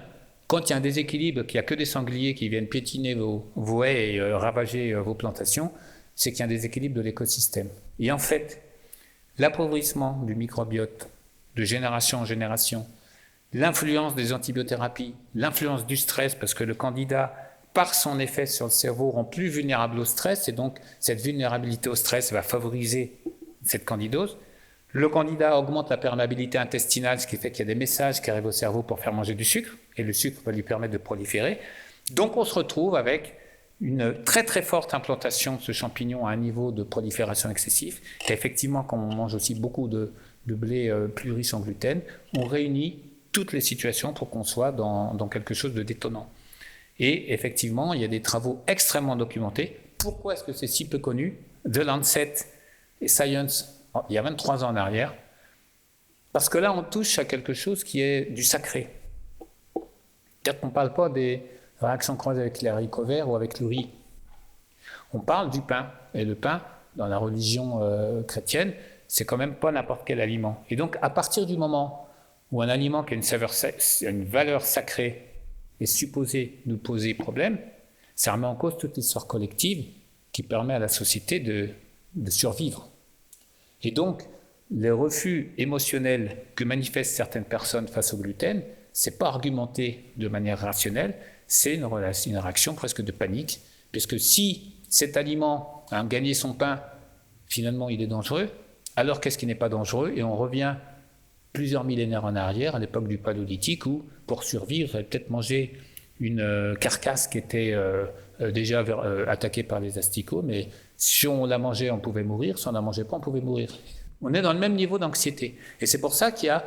Quand il y a un déséquilibre, qu'il n'y a que des sangliers qui viennent piétiner vos haies et ravager vos plantations, c'est qu'il y a un déséquilibre de l'écosystème. Et en fait, l'appauvrissement du microbiote de génération en génération l'influence des antibiothérapies, l'influence du stress, parce que le candidat, par son effet sur le cerveau, rend plus vulnérable au stress, et donc cette vulnérabilité au stress va favoriser cette candidose. Le candidat augmente la perméabilité intestinale, ce qui fait qu'il y a des messages qui arrivent au cerveau pour faire manger du sucre, et le sucre va lui permettre de proliférer. Donc on se retrouve avec une très très forte implantation de ce champignon à un niveau de prolifération excessif, et effectivement, quand on mange aussi beaucoup de blé plus riche en gluten, on réunit toutes les situations pour qu'on soit dans quelque chose de détonnant. Et effectivement, il y a des travaux extrêmement documentés. Pourquoi est-ce que c'est si peu connu? The Lancet et Science, il y a 23 ans en arrière, parce que là, on touche à quelque chose qui est du sacré. C'est-à-dire qu'on ne parle pas des réactions croisées avec les haricots verts ou avec le riz. On parle du pain. Et le pain, dans la religion chrétienne, c'est quand même pas n'importe quel aliment. Et donc, à partir du moment où un aliment qui a une valeur sacrée est supposé nous poser problème, ça remet en cause toute l'histoire collective qui permet à la société de survivre. Et donc, les refus émotionnels que manifestent certaines personnes face au gluten, c'est pas argumenté de manière rationnelle, c'est une réaction presque de panique, puisque si cet aliment a gagné son pain, finalement il est dangereux, alors qu'est-ce qui n'est pas dangereux? Et on revient plusieurs millénaires en arrière, à l'époque du Paléolithique, où pour survivre, il fallait peut-être manger une carcasse qui était déjà attaquée par les asticots, mais si on la mangeait, on pouvait mourir, si on ne la mangeait pas, on pouvait mourir. On est dans le même niveau d'anxiété. Et c'est pour ça qu'il y a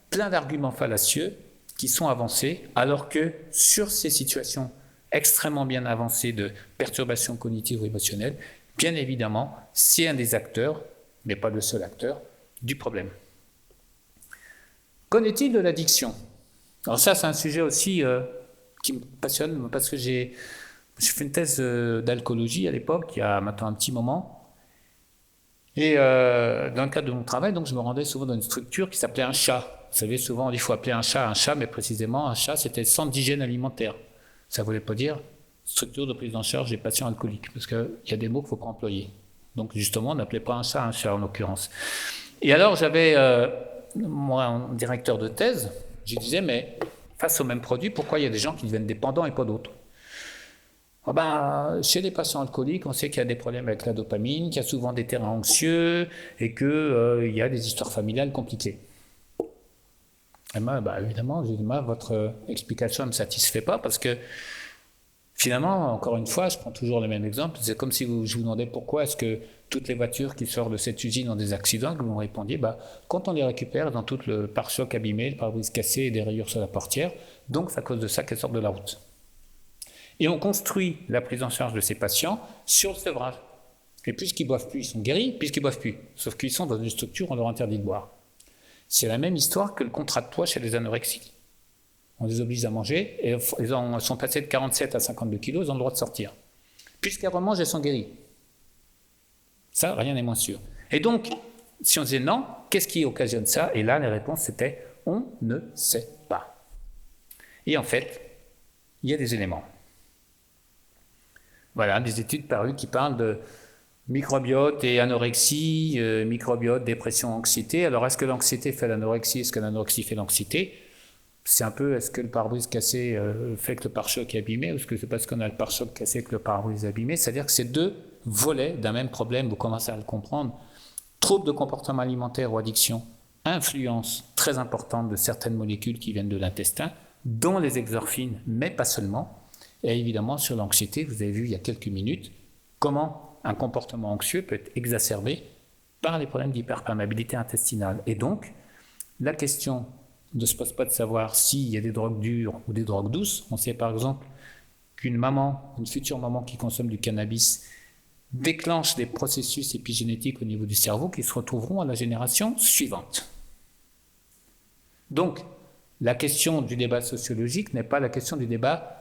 plein d'arguments fallacieux qui sont avancés, alors que sur ces situations extrêmement bien avancées de perturbations cognitives ou émotionnelles, bien évidemment, c'est un des acteurs, mais pas le seul acteur, du problème. Qu'en est-il de l'addiction? Alors ça, c'est un sujet aussi qui me passionne, parce que j'ai fait une thèse d'alcoolologie à l'époque, il y a maintenant un petit moment. Et dans le cadre de mon travail, donc, je me rendais souvent dans une structure qui s'appelait un chat. Vous savez, souvent, il faut appeler un chat, mais précisément, un chat, c'était le centre d'hygiène alimentaire. Ça ne voulait pas dire structure de prise en charge des patients alcooliques, parce qu'il y a des mots qu'il ne faut pas employer. Donc, justement, on n'appelait pas un chat en l'occurrence. Et alors, j'avais, moi, un directeur de thèse, je disais, mais face au même produit, pourquoi il y a des gens qui deviennent dépendants et pas d'autres? Chez les patients alcooliques, on sait qu'il y a des problèmes avec la dopamine, qu'il y a souvent des terrains anxieux et qu'il y a des histoires familiales compliquées. Et moi, évidemment, j'ai dit, votre explication ne me satisfait pas parce que finalement, encore une fois, je prends toujours le même exemple. C'est comme si je vous demandais pourquoi est-ce que toutes les voitures qui sortent de cette usine ont des accidents, que vous me répondiez, quand on les récupère dans tout le pare-choc abîmé, le pare-brise cassé et des rayures sur la portière, donc c'est à cause de ça qu'elles sortent de la route. Et on construit la prise en charge de ces patients sur le sevrage. Et puisqu'ils ne boivent plus, ils sont guéris, puisqu'ils ne boivent plus. Sauf qu'ils sont dans une structure, on leur interdit de boire. C'est la même histoire que le contrat de poids chez les anorexiques. On les oblige à manger, et ils sont passés de 47 à 52 kilos, ils ont le droit de sortir. Puisqu'elles remangent, elles sont guéries. Ça, rien n'est moins sûr. Et donc, si on disait non, qu'est-ce qui occasionne ça? Et là, les réponses, c'était « on ne sait pas ». Et en fait, il y a des éléments. Voilà, des études parues qui parlent de microbiote et anorexie, microbiote, dépression, anxiété. Alors, est-ce que l'anxiété fait l'anorexie? Est-ce que l'anorexie fait l'anxiété? C'est un peu, est-ce que le pare-brise cassé fait que le pare-choc est abîmé, ou est-ce que c'est parce qu'on a le pare-choc cassé que le pare-brise est abîmé? C'est-à-dire que c'est deux volets d'un même problème, vous commencez à le comprendre. Troubles de comportement alimentaire ou addiction, influence très importante de certaines molécules qui viennent de l'intestin, dont les exorphines, mais pas seulement. Et évidemment, sur l'anxiété, vous avez vu il y a quelques minutes comment un comportement anxieux peut être exacerbé par les problèmes d'hyperperméabilité intestinale. Et donc, la question ne se pose pas de savoir s'il y a des drogues dures ou des drogues douces. On sait par exemple qu'une maman, une future maman qui consomme du cannabis déclenche des processus épigénétiques au niveau du cerveau qui se retrouveront à la génération suivante. Donc, la question du débat sociologique n'est pas la question du débat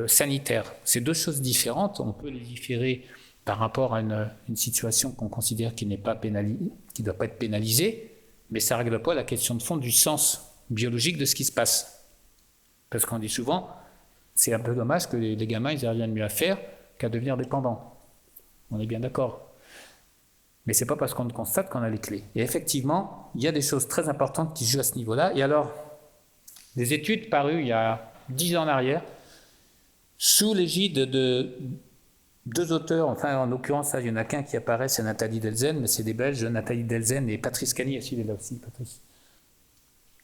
sanitaire. C'est deux choses différentes. On peut légiférer par rapport à une situation qu'on considère qui n'est pas qui ne doit pas être pénalisée, mais ça ne règle pas la question de fond du sens biologique de ce qui se passe. Parce qu'on dit souvent, c'est un peu dommage que les gamins ils n'aient rien de mieux à faire qu'à devenir dépendants. On est bien d'accord. Mais ce n'est pas parce qu'on constate qu'on a les clés. Et effectivement, il y a des choses très importantes qui jouent à ce niveau-là. Et alors, Des études parues il y a 10 ans en arrière, sous l'égide de deux auteurs, enfin en l'occurrence, il y en a qu'un qui apparaît, c'est Nathalie Delzen, mais c'est des Belges, Nathalie Delzen et Patrice Cagny, il est là aussi, Patrice.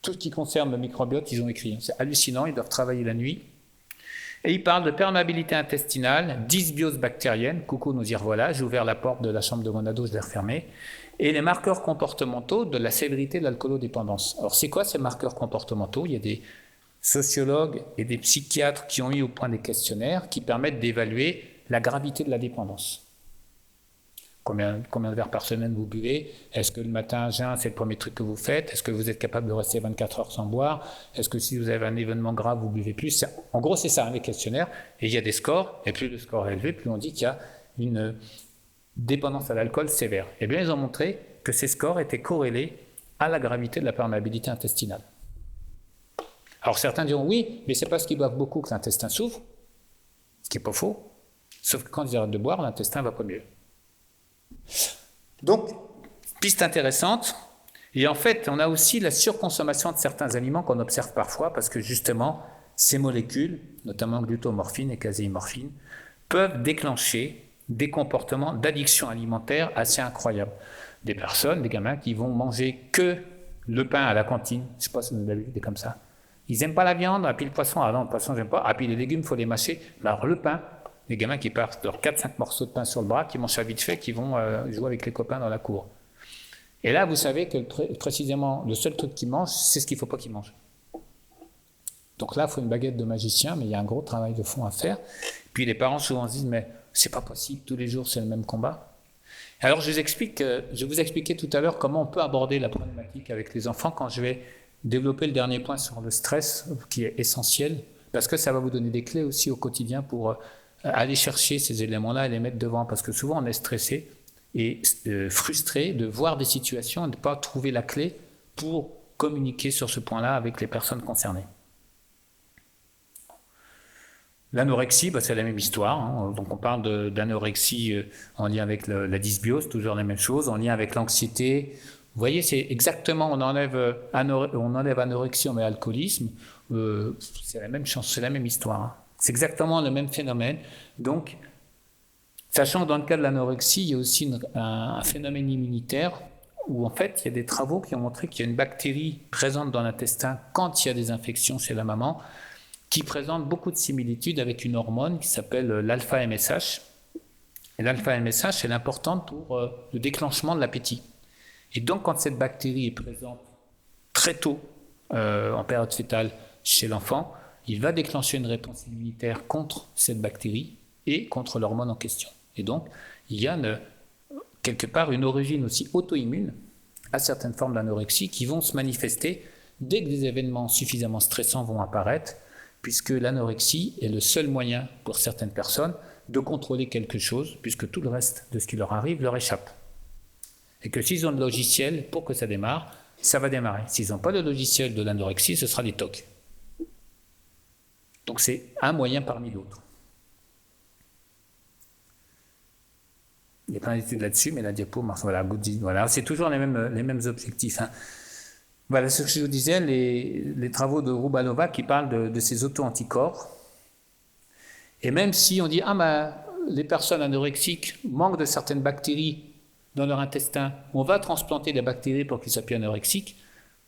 Tout ce qui concerne le microbiote, ils ont écrit. C'est hallucinant, ils doivent travailler la nuit. Et ils parlent de perméabilité intestinale, dysbiose bactérienne, coucou, nous y revoilà, j'ai ouvert la porte de la chambre de mon ado, je l'ai refermée, et les marqueurs comportementaux de la sévérité de l'alcoolodépendance. Alors c'est quoi ces marqueurs comportementaux? Il y a des sociologues et des psychiatres qui ont mis au point des questionnaires qui permettent d'évaluer la gravité de la dépendance. Combien de verres par semaine vous buvez? Est-ce que le matin, jeun, c'est le premier truc que vous faites? Est-ce que vous êtes capable de rester 24 heures sans boire? Est-ce que si vous avez un événement grave, vous buvez plus? En gros, c'est ça, les questionnaires. Et il y a des scores, et plus le score est élevé, plus on dit qu'il y a une dépendance à l'alcool sévère. Eh bien, ils ont montré que ces scores étaient corrélés à la gravité de la perméabilité intestinale. Alors certains diront, oui, mais c'est parce qu'ils boivent beaucoup que l'intestin souffre, ce qui n'est pas faux, sauf que quand ils arrêtent de boire, l'intestin va pas mieux. Donc, piste intéressante. Et en fait, on a aussi la surconsommation de certains aliments qu'on observe parfois parce que justement, ces molécules, notamment glutamorphine et caséimorphine, peuvent déclencher des comportements d'addiction alimentaire assez incroyables. Des personnes, des gamins qui vont manger que le pain à la cantine. Je ne sais pas si vous avez vu des comme ça. Ils n'aiment pas la viande, puis le poisson, ah non, le poisson, j'aime pas. Ah, puis les légumes, il faut les mâcher. Alors le pain, les gamins qui partent leurs 4-5 morceaux de pain sur le bras, qui mangent ça vite fait, qui vont jouer avec les copains dans la cour. Et là, vous savez que précisément, le seul truc qu'ils mangent, c'est ce qu'il ne faut pas qu'ils mangent. Donc là, il faut une baguette de magicien, mais il y a un gros travail de fond à faire. Puis les parents souvent se disent, mais c'est pas possible, tous les jours c'est le même combat. Alors je vous expliquais tout à l'heure comment on peut aborder la problématique avec les enfants quand je vais développer le dernier point sur le stress, qui est essentiel, parce que ça va vous donner des clés aussi au quotidien pour aller chercher ces éléments-là et les mettre devant, parce que souvent on est stressé et frustré de voir des situations et de ne pas trouver la clé pour communiquer sur ce point-là avec les personnes concernées. L'anorexie, c'est la même histoire, hein. Donc on parle d'anorexie en lien avec la dysbiose, toujours la même chose, en lien avec l'anxiété. Vous voyez, c'est exactement, on enlève anorexie, on met alcoolisme, c'est la même chance, c'est la même histoire, hein. C'est exactement le même phénomène. Donc, sachant que dans le cas de l'anorexie, il y a aussi un phénomène immunitaire où en fait, il y a des travaux qui ont montré qu'il y a une bactérie présente dans l'intestin quand il y a des infections chez la maman, qui présente beaucoup de similitudes avec une hormone qui s'appelle l'alpha-MSH. Et l'alpha-MSH, elle est importante pour le déclenchement de l'appétit. Et donc, quand cette bactérie est présente très tôt, en période fétale, chez l'enfant, il va déclencher une réponse immunitaire contre cette bactérie et contre l'hormone en question. Et donc, il y a quelque part une origine aussi auto-immune à certaines formes d'anorexie qui vont se manifester dès que des événements suffisamment stressants vont apparaître, puisque l'anorexie est le seul moyen pour certaines personnes de contrôler quelque chose, puisque tout le reste de ce qui leur arrive leur échappe. Et que s'ils ont le logiciel pour que ça démarre, ça va démarrer. S'ils n'ont pas le logiciel de l'anorexie, ce sera des TOC. Donc c'est un moyen parmi d'autres. Il y a plein d'études là-dessus, mais la diapo marche. Voilà, c'est toujours les mêmes objectifs, hein. Voilà ce que je vous disais, les travaux de Rubalova qui parlent de ces auto-anticorps. Et même si on dit, les personnes anorexiques manquent de certaines bactéries dans leur intestin, on va transplanter des bactéries pour qu'ils soient plus anorexiques,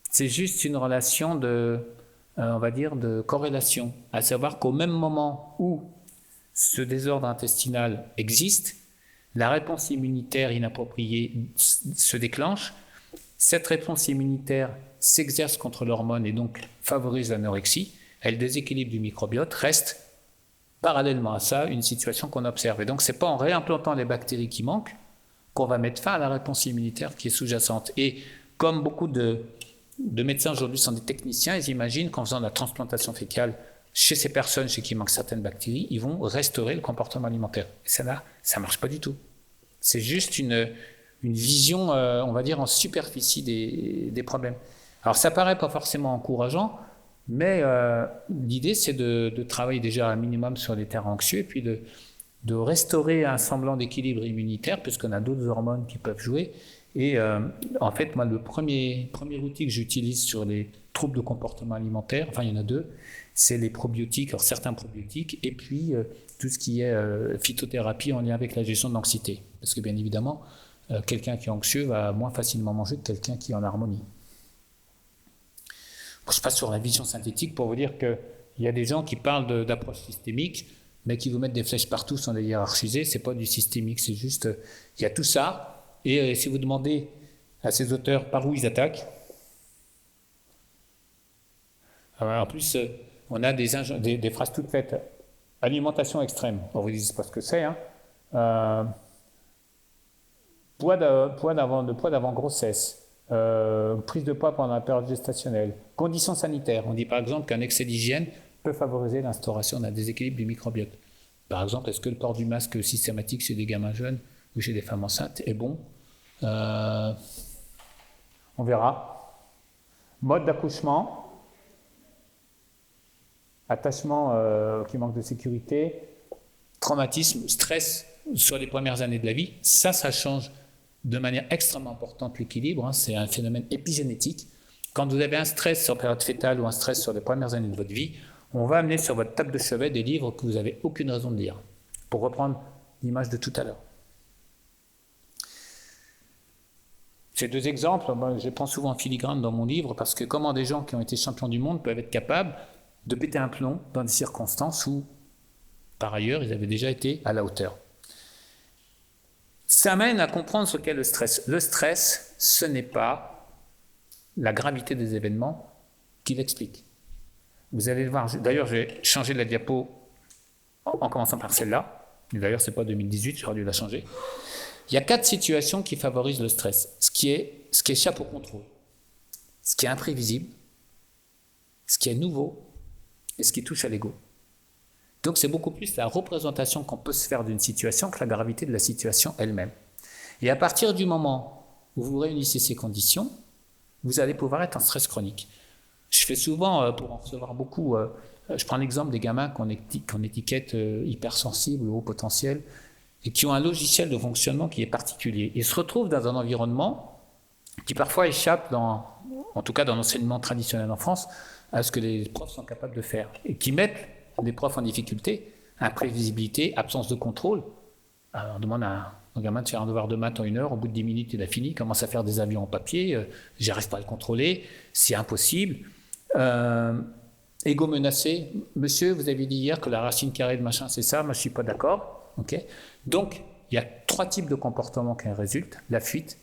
c'est juste une relation on va dire, de corrélation. À savoir qu'au même moment où ce désordre intestinal existe, la réponse immunitaire inappropriée se déclenche. Cette réponse immunitaire s'exerce contre l'hormone et donc favorise l'anorexie. Elle déséquilibre du microbiote, reste parallèlement à ça une situation qu'on observe. Et donc ce n'est pas en réimplantant les bactéries qui manquent qu'on va mettre fin à la réponse immunitaire qui est sous-jacente. Et comme beaucoup de médecins aujourd'hui sont des techniciens, ils imaginent qu'en faisant de la transplantation fécale chez ces personnes chez qui manquent certaines bactéries, ils vont restaurer le comportement alimentaire. Et ça ne marche pas du tout. C'est juste une vision, on va dire, en superficie des problèmes. Alors ça paraît pas forcément encourageant, mais l'idée c'est de travailler déjà un minimum sur les terrains anxieux et puis de restaurer un semblant d'équilibre immunitaire puisqu'on a d'autres hormones qui peuvent jouer. Et en fait, moi, le premier outil que j'utilise sur les troubles de comportement alimentaire, enfin il y en a deux, c'est les probiotiques, alors certains probiotiques, et puis tout ce qui est phytothérapie en lien avec la gestion de l'anxiété. Parce que bien évidemment, quelqu'un qui est anxieux va moins facilement manger que quelqu'un qui est en harmonie. Je passe sur la vision synthétique pour vous dire qu'il y a des gens qui parlent d'approche systémique, mais qui vous mettent des flèches partout sans les hiérarchiser. C'est pas du systémique, c'est juste, il y a tout ça. Et si vous demandez à ces auteurs par où ils attaquent, en plus, on a des phrases toutes faites. Alimentation extrême, on vous dit pas ce que c'est. Poids d'avant grossesse. Prise de poids pendant la période gestationnelle, conditions sanitaires. On dit par exemple qu'un excès d'hygiène peut favoriser l'instauration d'un déséquilibre du microbiote. Par exemple, est-ce que le port du masque systématique chez des gamins jeunes ou chez des femmes enceintes est bon? On verra. Mode d'accouchement, attachement qui manque de sécurité, traumatisme, stress sur les premières années de la vie, ça change de manière extrêmement importante l'équilibre, c'est un phénomène épigénétique. Quand vous avez un stress sur la période fétale ou un stress sur les premières années de votre vie, on va amener sur votre table de chevet des livres que vous n'avez aucune raison de lire, pour reprendre l'image de tout à l'heure. Ces deux exemples, je les prends souvent en filigrane dans mon livre, parce que comment des gens qui ont été champions du monde peuvent être capables de péter un plomb dans des circonstances où, par ailleurs, ils avaient déjà été à la hauteur. Ça mène à comprendre ce qu'est le stress. Le stress, ce n'est pas la gravité des événements qui l'explique. Vous allez le voir, d'ailleurs j'ai changé la diapo en commençant par celle-là. D'ailleurs c'est pas 2018, j'aurais dû la changer. Il y a 4 situations qui favorisent le stress. Ce qui échappe au contrôle, ce qui est imprévisible, ce qui est nouveau et ce qui touche à l'ego. Donc c'est beaucoup plus la représentation qu'on peut se faire d'une situation que la gravité de la situation elle-même. Et à partir du moment où vous réunissez ces conditions, vous allez pouvoir être en stress chronique. Je fais souvent, pour en recevoir beaucoup, je prends l'exemple des gamins qu'on étiquette hypersensibles ou haut potentiel et qui ont un logiciel de fonctionnement qui est particulier. Ils se retrouvent dans un environnement qui parfois échappe, en tout cas dans l'enseignement traditionnel en France, à ce que les profs sont capables de faire et qui mettent les profs en difficulté, imprévisibilité, absence de contrôle. Alors, on demande à un gamin de faire un devoir de maths en 1 heure, au bout de 10 minutes il a fini, il commence à faire des avions en papier, j'arrive pas à le contrôler, c'est impossible. Ego menacé, monsieur, vous avez dit hier que la racine carrée de machin c'est ça, moi je suis pas d'accord. Okay. Donc il y a 3 types de comportements qui en résultent, la fuite,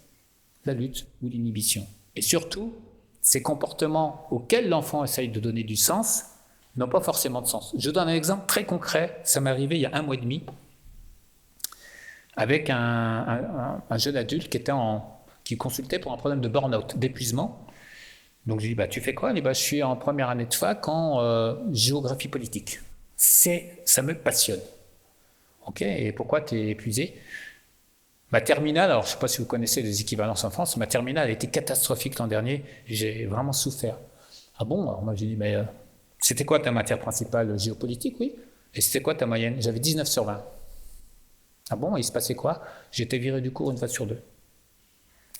la lutte ou l'inhibition. Et surtout, ces comportements auxquels l'enfant essaye de donner du sens n'ont pas forcément de sens. Je donne un exemple très concret, ça m'est arrivé il y a 1 mois et demi, avec un jeune adulte qui consultait pour un problème de burn-out, d'épuisement. Donc je lui dis, tu fais quoi? Il dit, je suis en première année de fac en géographie politique. Ça me passionne. Ok, et pourquoi tu es épuisé? Ma terminale, alors je ne sais pas si vous connaissez les équivalences en France, ma terminale a été catastrophique l'an dernier, j'ai vraiment souffert. Ah bon? Alors moi j'ai dit, mais c'était quoi ta matière principale? Géopolitique, oui. Et c'était quoi ta moyenne? J'avais 19 sur 20. Ah bon? Et il se passait quoi? J'étais viré du cours 1 fois sur 2.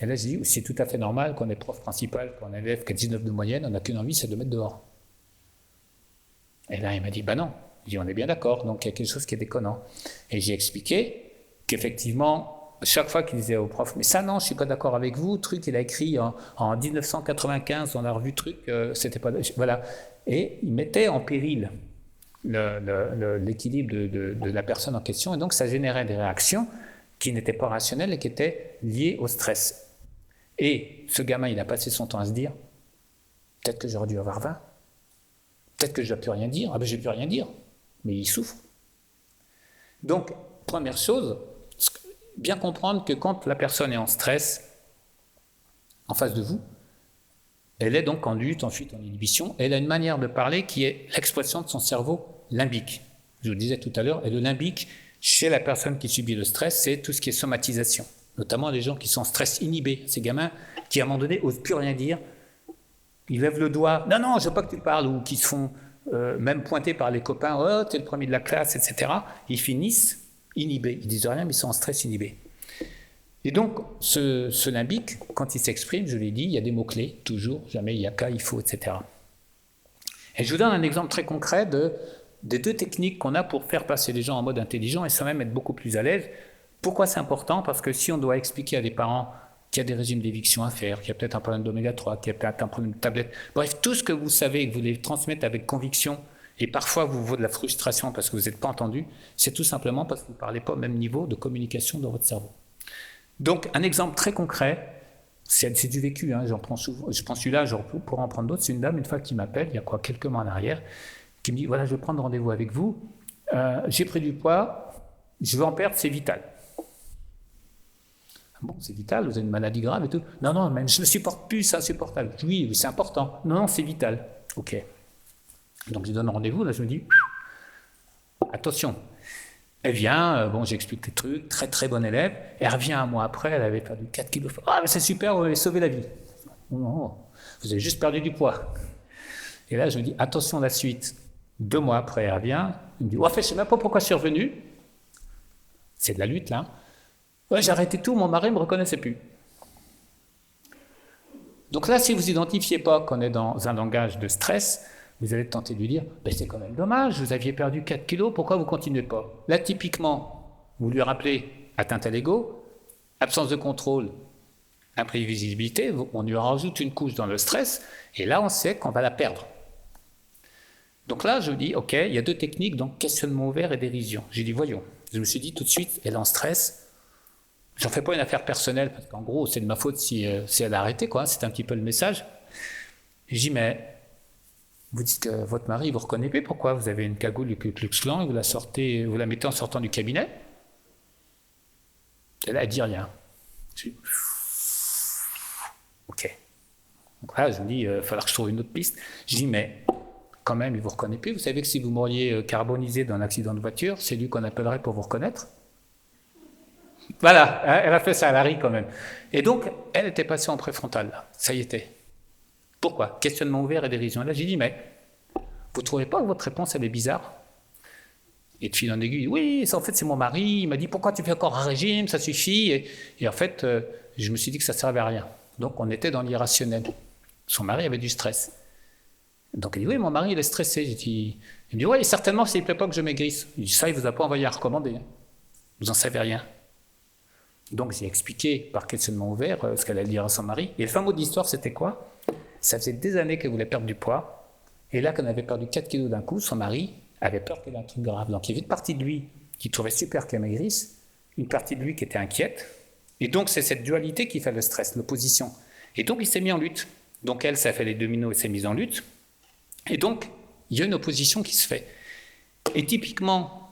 Et là, j'ai dit, c'est tout à fait normal qu'on ait prof principal pour un élève qui a 19 de moyenne, on n'a qu'une envie, c'est de le mettre dehors. Et là, il m'a dit, non. Je dis, on est bien d'accord, donc il y a quelque chose qui est déconnant. Et j'ai expliqué qu'effectivement, chaque fois qu'il disait au prof, mais ça non, je ne suis pas d'accord avec vous, truc, il a écrit en 1995 dans la revue truc, c'était pas... Voilà. Et il mettait en péril l'équilibre de la personne en question, et donc ça générait des réactions qui n'étaient pas rationnelles et qui étaient liées au stress. Et ce gamin, il a passé son temps à se dire, peut-être que j'aurais dû avoir 20, peut-être que je n'ai plus rien dire, je n'ai plus rien dire, mais il souffre. Donc, première chose, bien comprendre que quand la personne est en stress, en face de vous, elle est donc en lutte, en fuite, en inhibition, elle a une manière de parler qui est l'expression de son cerveau limbique. Je vous le disais tout à l'heure, et le limbique, chez la personne qui subit le stress, c'est tout ce qui est somatisation, notamment les gens qui sont en stress inhibés, ces gamins qui à un moment donné n'osent plus rien dire, ils lèvent le doigt, non, je veux pas que tu parles, ou qui se font même pointer par les copains, oh, t'es le premier de la classe, etc. Ils finissent inhibés, ils disent rien, mais ils sont en stress inhibé. Et donc, ce limbique, quand il s'exprime, je l'ai dit, il y a des mots-clés, toujours, jamais, il y a qu'à, il faut, etc. Et je vous donne un exemple très concret des deux techniques qu'on a pour faire passer les gens en mode intelligent et sans même être beaucoup plus à l'aise. Pourquoi c'est important? Parce que si on doit expliquer à des parents qu'il y a des régimes d'éviction à faire, qu'il y a peut-être un problème d'oméga 3, qu'il y a peut-être un problème de tablette, bref, tout ce que vous savez et que vous voulez transmettre avec conviction, et parfois vous vaut de la frustration parce que vous n'êtes pas entendu, c'est tout simplement parce que vous ne parlez pas au même niveau de communication dans votre cerveau. Donc, un exemple très concret, c'est du vécu, hein, j'en prends souvent, je prends celui-là, je pourrais en prendre d'autres. C'est une dame, une fois, qui m'appelle, il y a quelques mois en arrière, qui me dit, voilà, je vais prendre rendez-vous avec vous, j'ai pris du poids, je veux en perdre, c'est vital. Bon, c'est vital, vous avez une maladie grave et tout. Non, non, même je ne supporte plus, c'est insupportable. Oui, c'est important. Non, non, c'est vital. Ok. Donc, je donne rendez-vous, là, je me dis, attention. Elle vient, bon, j'explique les trucs, très très bonne élève. Elle revient un mois après, elle avait perdu 4 kilos. Ah, mais c'est super, vous avez sauvé la vie. Non, vous avez juste perdu du poids. Et là, je me dis, attention, la suite. 2 mois après, elle revient. Elle me dit, ouais, je ne sais même pas pourquoi je suis revenu. C'est de la lutte, là. Ouais, j'ai arrêté tout, mon mari ne me reconnaissait plus. Donc là, si vous n'identifiez pas qu'on est dans un langage de stress, vous allez tenter de lui dire, ben c'est quand même dommage, vous aviez perdu 4 kilos, pourquoi vous ne continuez pas? Là, typiquement, vous lui rappelez atteinte à l'ego, absence de contrôle, imprévisibilité, on lui rajoute une couche dans le stress, et là, on sait qu'on va la perdre. Donc là, je dis, ok, il y a 2 techniques, donc questionnement ouvert et dérision. J'ai dit, voyons, je me suis dit tout de suite, elle est en stress, j'en fais pas une affaire personnelle, parce qu'en gros, c'est de ma faute si elle a arrêté, quoi, c'est un petit peu le message. Je dis, mais vous dites que votre mari ne vous reconnaît plus, pourquoi vous avez une cagoule du Ku Klux Klan et vous la mettez en sortant du cabinet? Et là, elle ne dit rien. Je dis, ok. Donc là, je me dis, il va falloir que je trouve une autre piste. Je dis, mais quand même, il ne vous reconnaît plus. Vous savez que si vous m'auriez carbonisé dans un accident de voiture, c'est lui qu'on appellerait pour vous reconnaître. Voilà, elle a fait ça, elle a ri quand même. Et donc, elle était passée en préfrontal, là. Ça y était. Pourquoi? Questionnement ouvert et dérision. Et là, j'ai dit, mais vous ne trouvez pas que votre réponse, elle est bizarre? Et de fil en aiguille, oui, en fait, c'est mon mari, il m'a dit, pourquoi tu fais encore un régime, ça suffit. Et en fait, je me suis dit que ça ne servait à rien. Donc, on était dans l'irrationnel. Son mari avait du stress. Donc, il dit, oui, mon mari, il est stressé. Il me dit, oui, certainement, s'il ne plaît pas que je maigrisse. Il dit, ça, il ne vous a pas envoyé à recommander. Vous n'en savez rien. Donc, j'ai expliqué par questionnement ouvert ce qu'elle allait dire à son mari. Et le fin mot de l'histoire, c'était quoi? Ça faisait des années qu'elle voulait perdre du poids. Et là, quand elle avait perdu 4 kilos d'un coup, son mari avait peur qu'elle ait un truc grave. Donc, il y avait une partie de lui qui trouvait super qu'elle maigrisse, une partie de lui qui était inquiète. Et donc, c'est cette dualité qui fait le stress, l'opposition. Et donc, il s'est mis en lutte. Donc, elle, ça fait les dominos, elle s'est mise en lutte. Et donc, il y a une opposition qui se fait. Et typiquement,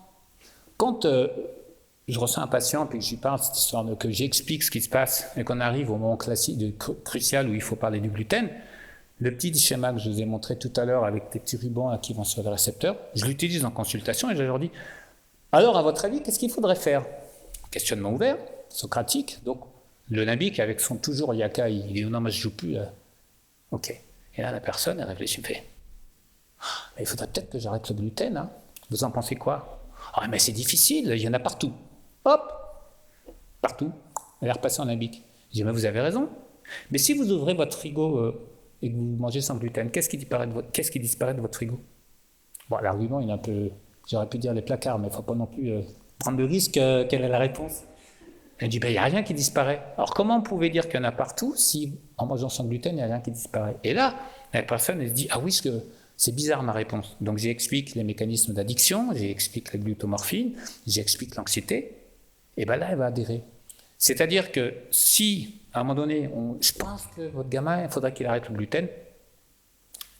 quand je reçois un patient et que je lui parle cette histoire, que j'explique ce qui se passe et qu'on arrive au moment crucial où il faut parler du gluten, le petit schéma que je vous ai montré tout à l'heure avec des petits rubans qui vont sur les récepteurs, je l'utilise en consultation et je leur dis, alors à votre avis, qu'est-ce qu'il faudrait faire? Questionnement ouvert, socratique, donc le limbique avec son toujours yaka, il dit non, moi je joue plus. Ok. Et là la personne, elle réfléchit, fait, il faudrait peut-être que j'arrête le gluten, hein. Vous en pensez quoi? Ah, mais c'est difficile, il y en a partout. Hop, partout. Elle est repassée en limbique. Je dis, mais vous avez raison. Mais si vous ouvrez votre frigo et que vous mangez sans gluten, qu'est-ce qui disparaît de votre frigo? Bon, l'argument, il est un peu, j'aurais pu dire les placards, mais il ne faut pas non plus prendre le risque quelle est la réponse. Elle dit, ben, il n'y a rien qui disparaît. Alors comment on pouvait dire qu'il y en a partout si en mangeant sans gluten, il n'y a rien qui disparaît? Et là, la personne, elle se dit, ah oui, c'est bizarre ma réponse. Donc j'explique les mécanismes d'addiction, j'explique la glutomorphine, j'explique l'anxiété, et bien là, elle va adhérer. C'est-à-dire que si, à un moment donné, je pense que votre gamin, il faudrait qu'il arrête le gluten,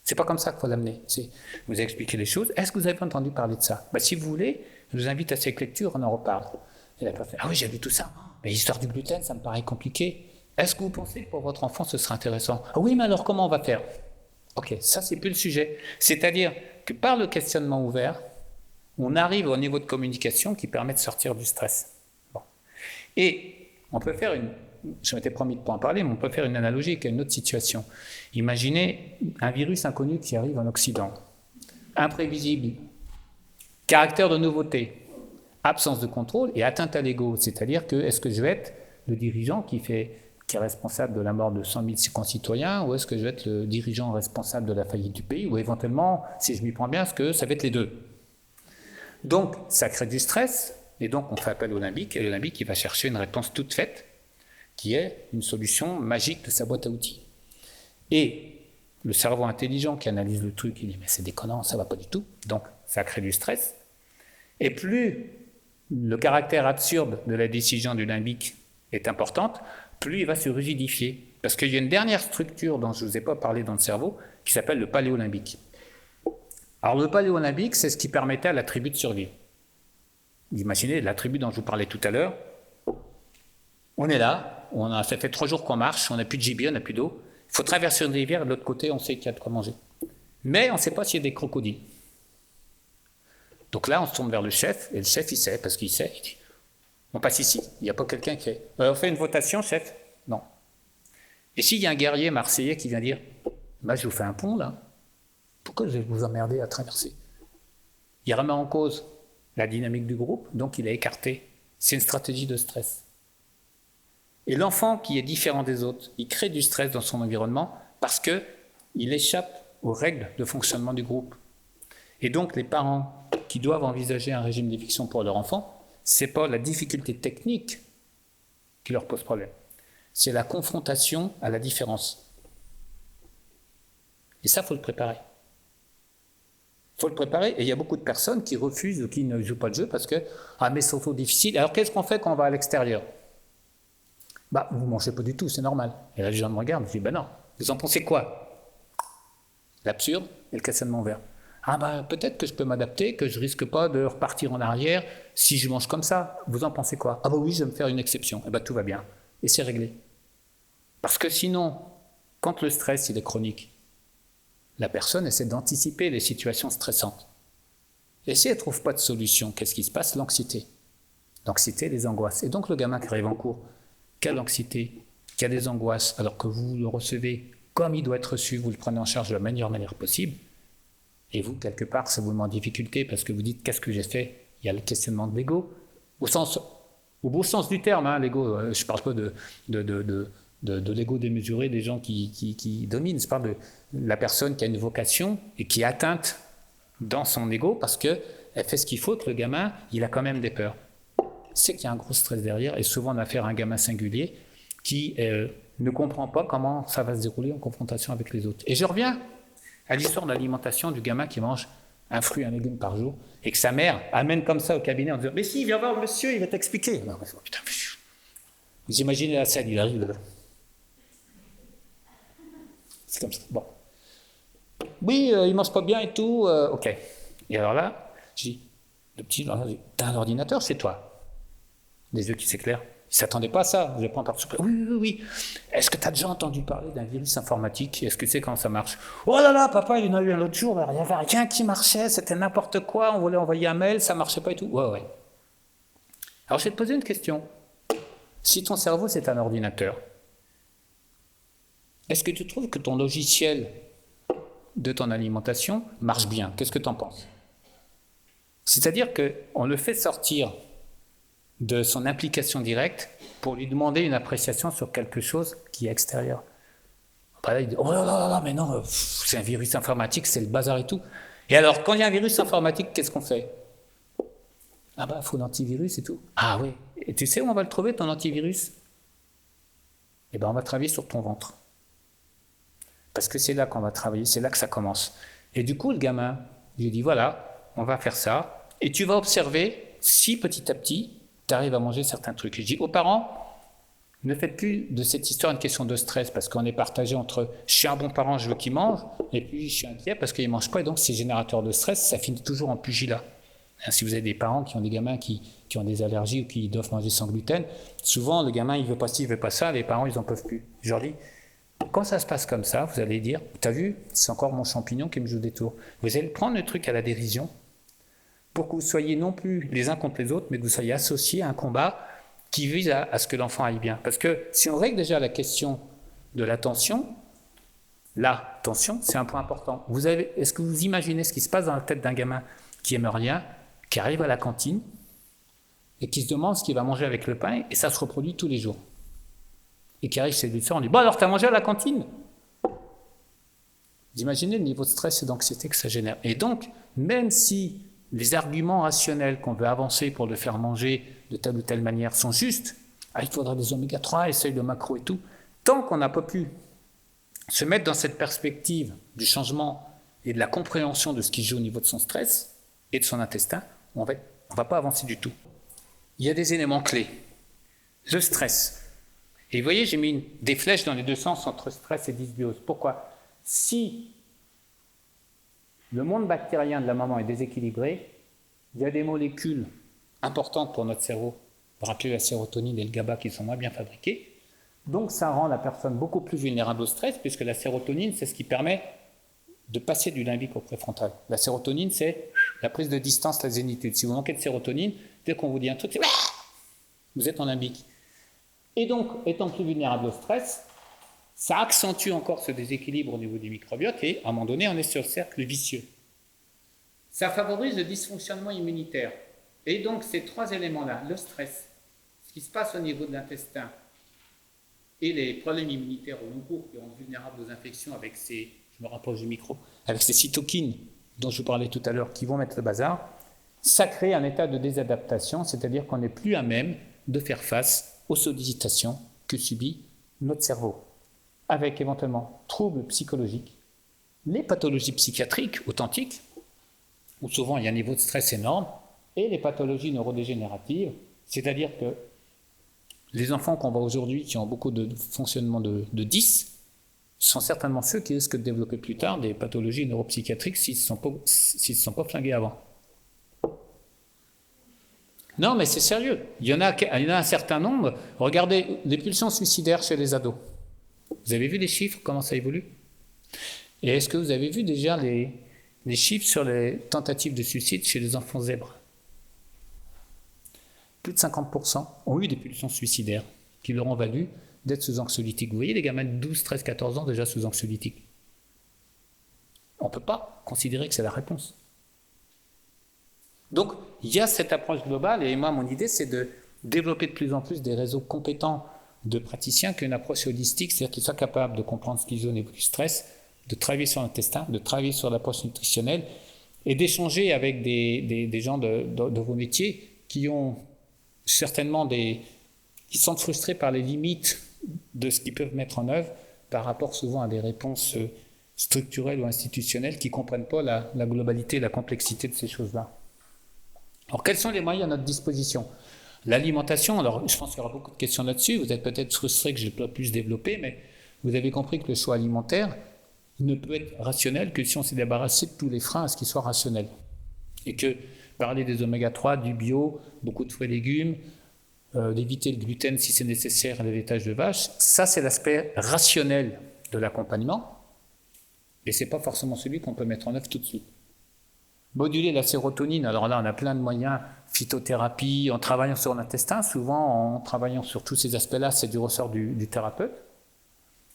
c'est pas comme ça qu'il faut l'amener. Vous expliquez les choses. Est-ce que vous avez entendu parler de ça? Ben, si vous voulez, je vous invite à cette lecture, on en reparle. Et la personne, ah oui, j'ai vu tout ça. Mais l'histoire du gluten, ça me paraît compliqué. Est-ce que vous pensez que pour votre enfant, ce sera intéressant? Ah oui, mais alors comment on va faire? Ok, ça, c'est plus le sujet. C'est-à-dire que par le questionnement ouvert, on arrive au niveau de communication qui permet de sortir du stress. Bon. Et on peut faire je m'étais promis de ne pas en parler, mais on peut faire une analogie avec une autre situation. Imaginez un virus inconnu qui arrive en Occident. Imprévisible, caractère de nouveauté, absence de contrôle et atteinte à l'ego. C'est-à-dire que est-ce que je vais être le dirigeant qui est responsable de la mort de 100 000 concitoyens, ou est-ce que je vais être le dirigeant responsable de la faillite du pays, ou éventuellement, si je m'y prends bien, est-ce que ça va être les deux? Donc, ça crée du stress, et donc on fait appel au limbique, et le limbique, il va chercher une réponse toute faite, qui est une solution magique de sa boîte à outils. Et le cerveau intelligent qui analyse le truc, il dit « mais c'est déconnant, ça ne va pas du tout », donc ça crée du stress. Et plus le caractère absurde de la décision du limbique est importante, plus il va se rigidifier. Parce qu'il y a une dernière structure dont je ne vous ai pas parlé dans le cerveau, qui s'appelle le paléolimbique. Alors le paléolimbique, c'est ce qui permettait à la tribu de survivre. Vous imaginez, la tribu dont je vous parlais tout à l'heure, on est là, ça fait 3 jours qu'on marche, on n'a plus de gibier, on n'a plus d'eau, il faut traverser une rivière, de l'autre côté, on sait qu'il y a de quoi manger. Mais on ne sait pas s'il y a des crocodiles. Donc là, on se tourne vers le chef, et le chef, il sait, parce qu'il sait, il dit « on passe ici, il n'y a pas quelqu'un qui est... on fait une votation, chef ?» Non. Et s'il y a un guerrier marseillais qui vient dire « bah, je vous fais un pont, là, pourquoi je vais vous emmerder à traverser ?» Il remet en cause la dynamique du groupe, donc il est écarté. C'est une stratégie de stress. Et l'enfant qui est différent des autres, il crée du stress dans son environnement parce qu'il échappe aux règles de fonctionnement du groupe. Et donc les parents qui doivent envisager un régime d'éviction pour leur enfant, ce n'est pas la difficulté technique qui leur pose problème, c'est la confrontation à la différence. Et ça, il faut le préparer. Il faut le préparer, et il y a beaucoup de personnes qui refusent ou qui ne jouent pas le jeu parce que « ah mais c'est trop difficile ». Alors qu'est-ce qu'on fait quand on va à l'extérieur? Bah, vous ne mangez pas du tout, c'est normal. Et là, les gens me regardent, je dis, ben non, vous en pensez quoi? L'absurde et le questionnement vert. Ah bah, peut-être que je peux m'adapter, que je risque pas de repartir en arrière si je mange comme ça. Vous en pensez quoi? Ah bah oui, je vais me faire une exception. Eh ben tout va bien. Et c'est réglé. Parce que sinon, quand le stress, il est chronique, la personne essaie d'anticiper les situations stressantes. Et si elle ne trouve pas de solution, qu'est-ce qui se passe? L'anxiété. L'anxiété, les angoisses. Et donc le gamin qui arrive en cours, qui a l'anxiété, qui a des angoisses, alors que vous le recevez comme il doit être reçu, vous le prenez en charge de la meilleure manière possible, et vous, quelque part, ça vous met en difficulté parce que vous dites « qu'est-ce que j'ai fait ?» Il y a le questionnement de l'ego, au beau sens du terme, hein, l'ego, je ne parle pas de l'ego démesuré des gens qui dominent, je parle de la personne qui a une vocation et qui est atteinte dans son ego parce qu'elle fait ce qu'il faut, que le gamin, il a quand même des peurs. C'est qu'il y a un gros stress derrière, et souvent on a affaire à un gamin singulier qui ne comprend pas comment ça va se dérouler en confrontation avec les autres. Et je reviens à l'histoire de l'alimentation du gamin qui mange un fruit, un légume par jour, et que sa mère amène comme ça au cabinet en disant « mais si, viens voir le monsieur, il va t'expliquer ». Non, mais putain, vous imaginez la scène, il arrive là. C'est comme ça. Bon. Oui, il mange pas bien et tout, ok. Et alors là, je dis, le petit, t'as un ordinateur chez toi? Les yeux qui s'éclairent. Ils ne s'attendaient pas à ça. Je prends par surprise. Oui. Est-ce que tu as déjà entendu parler d'un virus informatique? Est-ce que tu sais comment ça marche? Oh là là, papa, il y en a eu un autre jour. Il n'y avait rien qui marchait. C'était n'importe quoi. On voulait envoyer un mail, ça ne marchait pas et tout. Ouais. Alors, je vais te poser une question. Si ton cerveau, c'est un ordinateur, est-ce que tu trouves que ton logiciel de ton alimentation marche bien? Qu'est-ce que tu en penses? C'est-à-dire qu'on le fait sortir de son implication directe pour lui demander une appréciation sur quelque chose qui est extérieur. Après là, il dit « oh là là, mais non, c'est un virus informatique, c'est le bazar et tout ». Et alors, quand il y a un virus informatique, qu'est-ce qu'on fait? Ah bah, il faut l'antivirus et tout. Ah oui, et tu sais où on va le trouver, ton antivirus? Eh bien, on va travailler sur ton ventre. Parce que c'est là qu'on va travailler, c'est là que ça commence. Et du coup, le gamin, je lui dis « voilà, on va faire ça ». Et tu vas observer si petit à petit, tu arrives à manger certains trucs. Je dis aux parents, ne faites plus de cette histoire une question de stress, parce qu'on est partagé entre « je suis un bon parent, je veux qu'il mange », et puis « je suis inquiet parce qu'il ne mange pas », et donc c'est générateur de stress, ça finit toujours en pugilat. Si vous avez des parents qui ont des gamins qui ont des allergies ou qui doivent manger sans gluten, souvent le gamin il ne veut pas ci, il ne veut pas ça, les parents ils n'en peuvent plus. Je leur dis, quand ça se passe comme ça, vous allez dire « t'as vu, c'est encore mon champignon qui me joue des tours ». Vous allez prendre le truc à la dérision, pour que vous soyez non plus les uns contre les autres, mais que vous soyez associés à un combat qui vise à ce que l'enfant aille bien. Parce que si on règle déjà la question de l'attention, c'est un point important. Est-ce que vous imaginez ce qui se passe dans la tête d'un gamin qui aime rien, qui arrive à la cantine et qui se demande ce qu'il va manger avec le pain, et ça se reproduit tous les jours. et qui arrive chez lui, on dit « Bon, alors, t'as mangé à la cantine ?» Vous imaginez le niveau de stress et d'anxiété que ça génère. Et donc, même si les arguments rationnels qu'on veut avancer pour le faire manger de telle ou telle manière sont justes, il faudra des oméga 3, essaye le macro et tout, tant qu'on n'a pas pu se mettre dans cette perspective du changement et de la compréhension de ce qui joue au niveau de son stress et de son intestin, on ne va pas avancer du tout. Il y a des éléments clés. Le stress. Et vous voyez, j'ai mis des flèches dans les deux sens entre stress et dysbiose. Pourquoi ? Si le monde bactérien de la maman est déséquilibré, il y a des molécules importantes pour notre cerveau, rappelez la sérotonine et le GABA qui sont moins bien fabriqués. Donc ça rend la personne beaucoup plus vulnérable au stress, puisque la sérotonine, c'est ce qui permet de passer du limbique au préfrontal. La sérotonine, c'est la prise de distance, la zénitude. Si vous manquez de sérotonine, dès qu'on vous dit un truc, c'est vous êtes en limbique. Et donc, étant plus vulnérable au stress, ça accentue encore ce déséquilibre au niveau du microbiote et, à un moment donné, on est sur le cercle vicieux. Ça favorise le dysfonctionnement immunitaire. Et donc, ces trois éléments-là, le stress, ce qui se passe au niveau de l'intestin et les problèmes immunitaires au long cours qui rendent vulnérables aux infections avec ces, je me rapproche du micro, avec ces cytokines dont je vous parlais tout à l'heure qui vont mettre le bazar, ça crée un état de désadaptation, c'est-à-dire qu'on n'est plus à même de faire face aux sollicitations que subit notre cerveau, avec éventuellement troubles psychologiques, les pathologies psychiatriques authentiques, où souvent il y a un niveau de stress énorme, et les pathologies neurodégénératives, c'est-à-dire que les enfants qu'on voit aujourd'hui qui ont beaucoup de fonctionnement de 10 sont certainement ceux qui risquent de développer plus tard des pathologies neuropsychiatriques s'ils ne se sont pas flingués avant. Non, mais c'est sérieux. Il y en a un certain nombre. Regardez les pulsions suicidaires chez les ados. Vous avez vu les chiffres, comment ça évolue? Et est-ce que vous avez vu déjà les chiffres sur les tentatives de suicide chez les enfants zèbres? Plus de 50% ont eu des pulsions suicidaires qui leur ont valu d'être sous anxiolytiques. Vous voyez les gamins de 12, 13, 14 ans déjà sous anxiolytiques. On ne peut pas considérer que c'est la réponse. Donc, il y a cette approche globale, et moi, mon idée, c'est de développer de plus en plus des réseaux compétents de praticiens qu'une approche holistique, c'est-à-dire qu'ils soient capables de comprendre ce qu'ils ont au niveau du stress, de travailler sur l'intestin, de travailler sur l'approche nutritionnelle, et d'échanger avec des gens de vos métiers qui ont certainement qui sont frustrés par les limites de ce qu'ils peuvent mettre en œuvre par rapport souvent à des réponses structurelles ou institutionnelles qui ne comprennent pas la globalité, la complexité de ces choses-là. Alors, quels sont les moyens à notre disposition? L'alimentation, alors je pense qu'il y aura beaucoup de questions là-dessus, vous êtes peut-être frustrés que je ne l'ai pas plus développé, mais vous avez compris que le choix alimentaire ne peut être rationnel que si on s'est débarrassé de tous les freins à ce qu'il soit rationnel. Et que parler des oméga 3, du bio, beaucoup de fruits et légumes, d'éviter le gluten si c'est nécessaire, le laitage de vache, ça c'est l'aspect rationnel de l'accompagnement, et ce n'est pas forcément celui qu'on peut mettre en œuvre tout de suite. Moduler la sérotonine, alors là on a plein de moyens, phytothérapie, en travaillant sur l'intestin, souvent en travaillant sur tous ces aspects-là, c'est du ressort du thérapeute.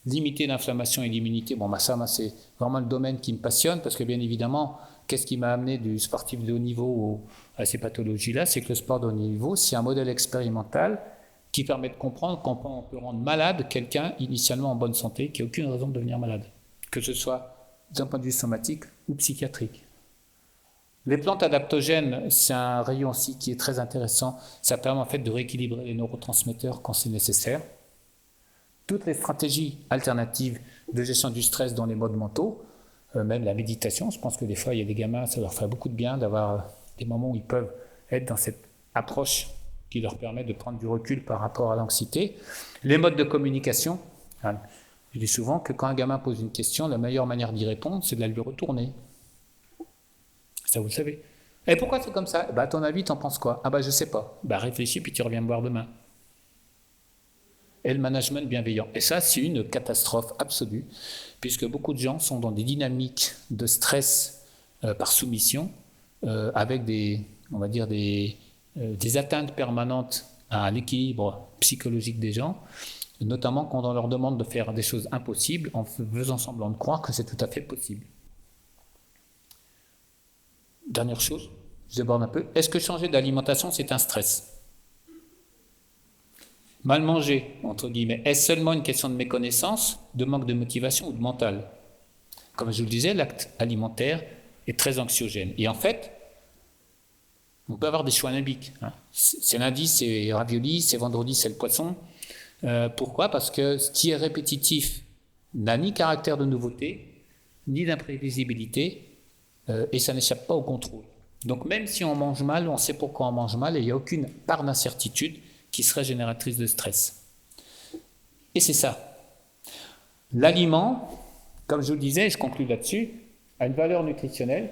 Limiter l'inflammation et l'immunité, ça c'est vraiment le domaine qui me passionne, parce que bien évidemment, qu'est-ce qui m'a amené du sportif de haut niveau à ces pathologies-là? C'est que le sport de haut niveau, c'est un modèle expérimental qui permet de comprendre qu'on peut rendre malade quelqu'un initialement en bonne santé, qui n'a aucune raison de devenir malade, que ce soit d'un point de vue somatique ou psychiatrique. Les plantes adaptogènes, c'est un rayon aussi qui est très intéressant. Ça permet en fait de rééquilibrer les neurotransmetteurs quand c'est nécessaire. Toutes les stratégies alternatives de gestion du stress dans les modes mentaux, même la méditation, je pense que des fois il y a des gamins, ça leur fait beaucoup de bien d'avoir des moments où ils peuvent être dans cette approche qui leur permet de prendre du recul par rapport à l'anxiété. Les modes de communication, je dis souvent que quand un gamin pose une question, la meilleure manière d'y répondre, c'est de la lui retourner. Ça, vous le savez. Et pourquoi c'est comme ça? À ton avis, t'en penses quoi? Je sais pas. Réfléchis, puis tu reviens me voir demain. Et le management bienveillant. Et ça, c'est une catastrophe absolue, puisque beaucoup de gens sont dans des dynamiques de stress par soumission, avec des atteintes permanentes à l'équilibre psychologique des gens, notamment quand on leur demande de faire des choses impossibles, en faisant semblant de croire que c'est tout à fait possible. Dernière chose, je déborde un peu. Est-ce que changer d'alimentation, c'est un stress? Mal manger, entre guillemets, est-ce seulement une question de méconnaissance, de manque de motivation ou de mental? Comme je vous le disais, l'acte alimentaire est très anxiogène. Et en fait, on peut avoir des choix limbiques. C'est lundi, c'est ravioli, c'est vendredi, c'est le poisson. Pourquoi? Parce que ce qui est répétitif n'a ni caractère de nouveauté, ni d'imprévisibilité, et ça n'échappe pas au contrôle. Donc même si on mange mal, on sait pourquoi on mange mal, et il n'y a aucune part d'incertitude qui serait génératrice de stress. Et c'est ça. L'aliment, comme je vous le disais, je conclue là-dessus, a une valeur nutritionnelle,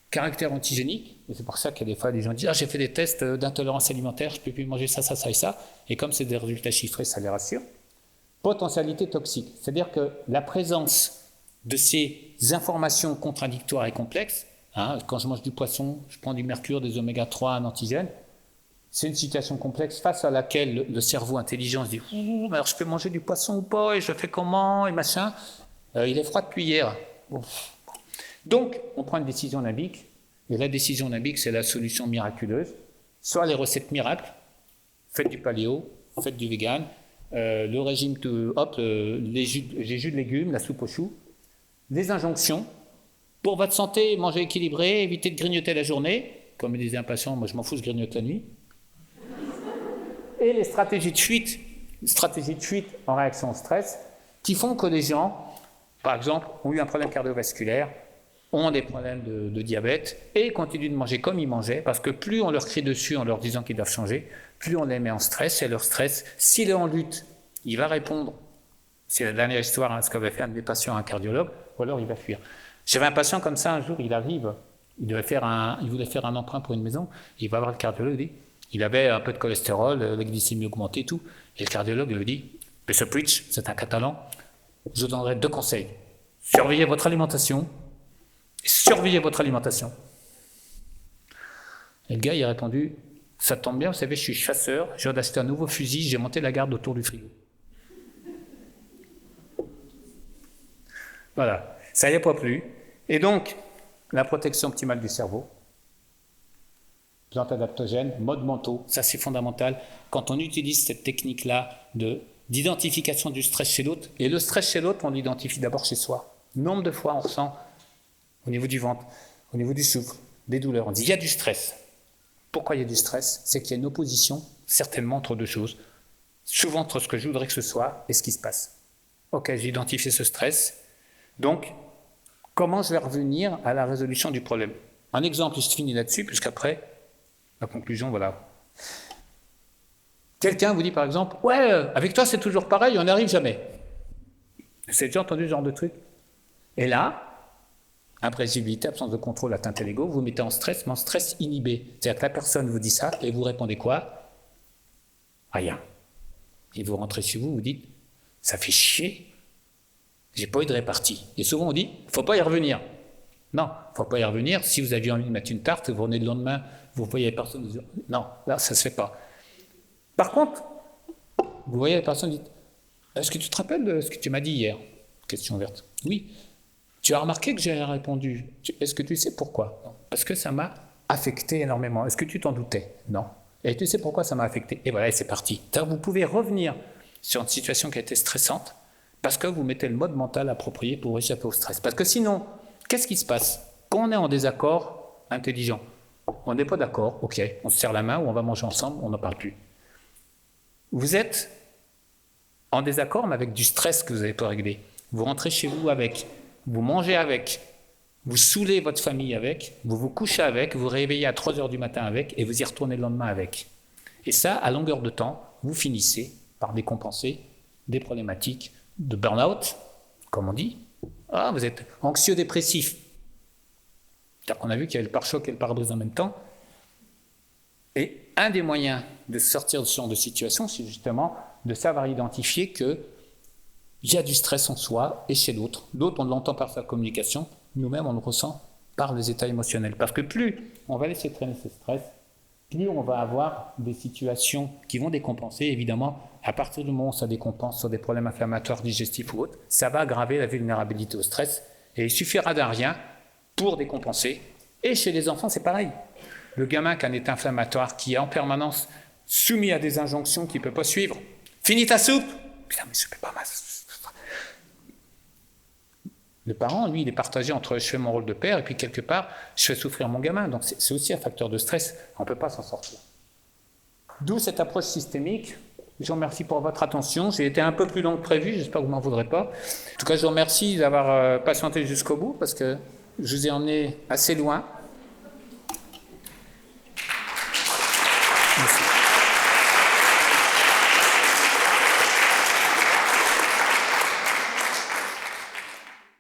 caractère antigénique, et c'est pour ça qu'il y a des fois des gens disent « Ah, j'ai fait des tests d'intolérance alimentaire, je ne peux plus manger ça, ça, ça et ça », et comme c'est des résultats chiffrés, ça les rassure. Potentialité toxique, c'est-à-dire que la présence de ces informations contradictoires et complexes, quand je mange du poisson, je prends du mercure, des oméga 3, un antigène, c'est une situation complexe face à laquelle le cerveau intelligent se dit « mais alors je peux manger du poisson ou pas, et je fais comment, et machin, il est froid depuis hier ». Donc, on prend une décision limbique, et la décision limbique, c'est la solution miraculeuse. Soit les recettes miracles, faites du paléo, faites du vegan, le régime les jus de légumes, la soupe aux choux, les injonctions. Pour votre santé, mangez équilibré, évitez de grignoter la journée. Comme me disait un patient, moi je m'en fous, je grignote la nuit. Et les stratégies de fuite en réaction au stress, qui font que les gens, par exemple, ont eu un problème cardiovasculaire, ont des problèmes de diabète et continuent de manger comme ils mangeaient, parce que plus on leur crie dessus en leur disant qu'ils doivent changer, plus on les met en stress, et leur stress, s'il est en lutte, il va répondre. C'est la dernière histoire, ce qu'avait fait un de mes patients à un cardiologue, ou alors il va fuir. J'avais un patient comme ça, un jour, il arrive, il voulait faire un emprunt pour une maison, il va voir le cardiologue, il avait un peu de cholestérol, la glycémie augmentée et tout, et le cardiologue lui dit « Monsieur Pritch, c'est un catalan, je vous donnerai 2 conseils. Surveillez votre alimentation, surveillez votre alimentation. » Et le gars, il a répondu « Ça tombe bien, vous savez, je suis chasseur, je viens d'acheter un nouveau fusil, j'ai monté la garde autour du frigo. » Voilà, ça n'y a pas plu. Et donc, la protection optimale du cerveau, plantes adaptogènes, modes mentaux, ça c'est fondamental. Quand on utilise cette technique-là d'identification du stress chez l'autre, et le stress chez l'autre, on l'identifie d'abord chez soi. Nombre de fois on ressent au niveau du ventre, au niveau du souffle, des douleurs, on dit il y a du stress. Pourquoi il y a du stress? C'est qu'il y a une opposition, certainement entre 2 choses, souvent entre ce que je voudrais que ce soit et ce qui se passe. Ok, j'ai identifié ce stress, donc comment je vais revenir à la résolution du problème? Un exemple, je finis là-dessus, puisqu'après, la conclusion, voilà. Quelqu'un vous dit par exemple, ouais, avec toi c'est toujours pareil, on n'arrive jamais. Vous avez déjà entendu ce genre de truc? Et là, imprévisibilité, absence de contrôle, atteinte à l'ego, vous mettez en stress, mais en stress inhibé. C'est-à-dire que la personne vous dit ça, et vous répondez quoi? Rien. Et vous rentrez chez vous, vous dites, ça fait chier, j'ai pas eu de répartie. Et souvent on dit, faut pas y revenir. Non, faut pas y revenir. Si vous aviez envie de mettre une tarte, vous revenez le lendemain, vous voyez la personne, vous dites, non, là ça se fait pas. Par contre, vous voyez la personne, dites, est-ce que tu te rappelles de ce que tu m'as dit hier? Question ouverte. Oui. Tu as remarqué que j'ai répondu. Est-ce que tu sais pourquoi? Non. Parce que ça m'a affecté énormément. Est-ce que tu t'en doutais? Non. Et tu sais pourquoi ça m'a affecté? Et voilà, et c'est parti. Vous pouvez revenir sur une situation qui a été stressante parce que vous mettez le mode mental approprié pour échapper au stress. Parce que sinon, qu'est-ce qui se passe? Quand on est en désaccord intelligent, on n'est pas d'accord, ok, on se serre la main ou on va manger ensemble, on n'en parle plus. Vous êtes en désaccord, mais avec du stress que vous n'avez pas réglé. Vous rentrez chez vous avec, vous mangez avec, vous saoulez votre famille avec, vous vous couchez avec, vous réveillez à 3h du matin avec, et vous y retournez le lendemain avec. Et ça, à longueur de temps, vous finissez par décompenser des problématiques de burn-out, comme on dit. Ah, vous êtes anxieux-dépressif. C'est-à-dire qu'on a vu qu'il y avait le pare-choc et le pare-brise en même temps. Et un des moyens de sortir de ce genre de situation, c'est justement de savoir identifier qu'il y a du stress en soi et chez l'autre. L'autre, on l'entend par sa communication, nous-mêmes, on le ressent par les états émotionnels. Parce que plus on va laisser traîner ce stress, plus on va avoir des situations qui vont décompenser. Évidemment, à partir du moment où ça décompense sur des problèmes inflammatoires, digestifs ou autres, ça va aggraver la vulnérabilité au stress. Et il suffira d'un rien pour décompenser. Et chez les enfants, c'est pareil. Le gamin qui a un état inflammatoire, qui est en permanence soumis à des injonctions qu'il ne peut pas suivre. Finis ta soupe. Putain, mais je ne fais pas ma soupe. Le parent, lui, il est partagé entre je fais mon rôle de père et puis quelque part, je fais souffrir mon gamin. Donc c'est aussi un facteur de stress. On ne peut pas s'en sortir. D'où cette approche systémique. Je vous remercie pour votre attention. J'ai été un peu plus long que prévu. J'espère que vous ne m'en voudrez pas. En tout cas, je vous remercie d'avoir patienté jusqu'au bout parce que je vous ai emmené assez loin.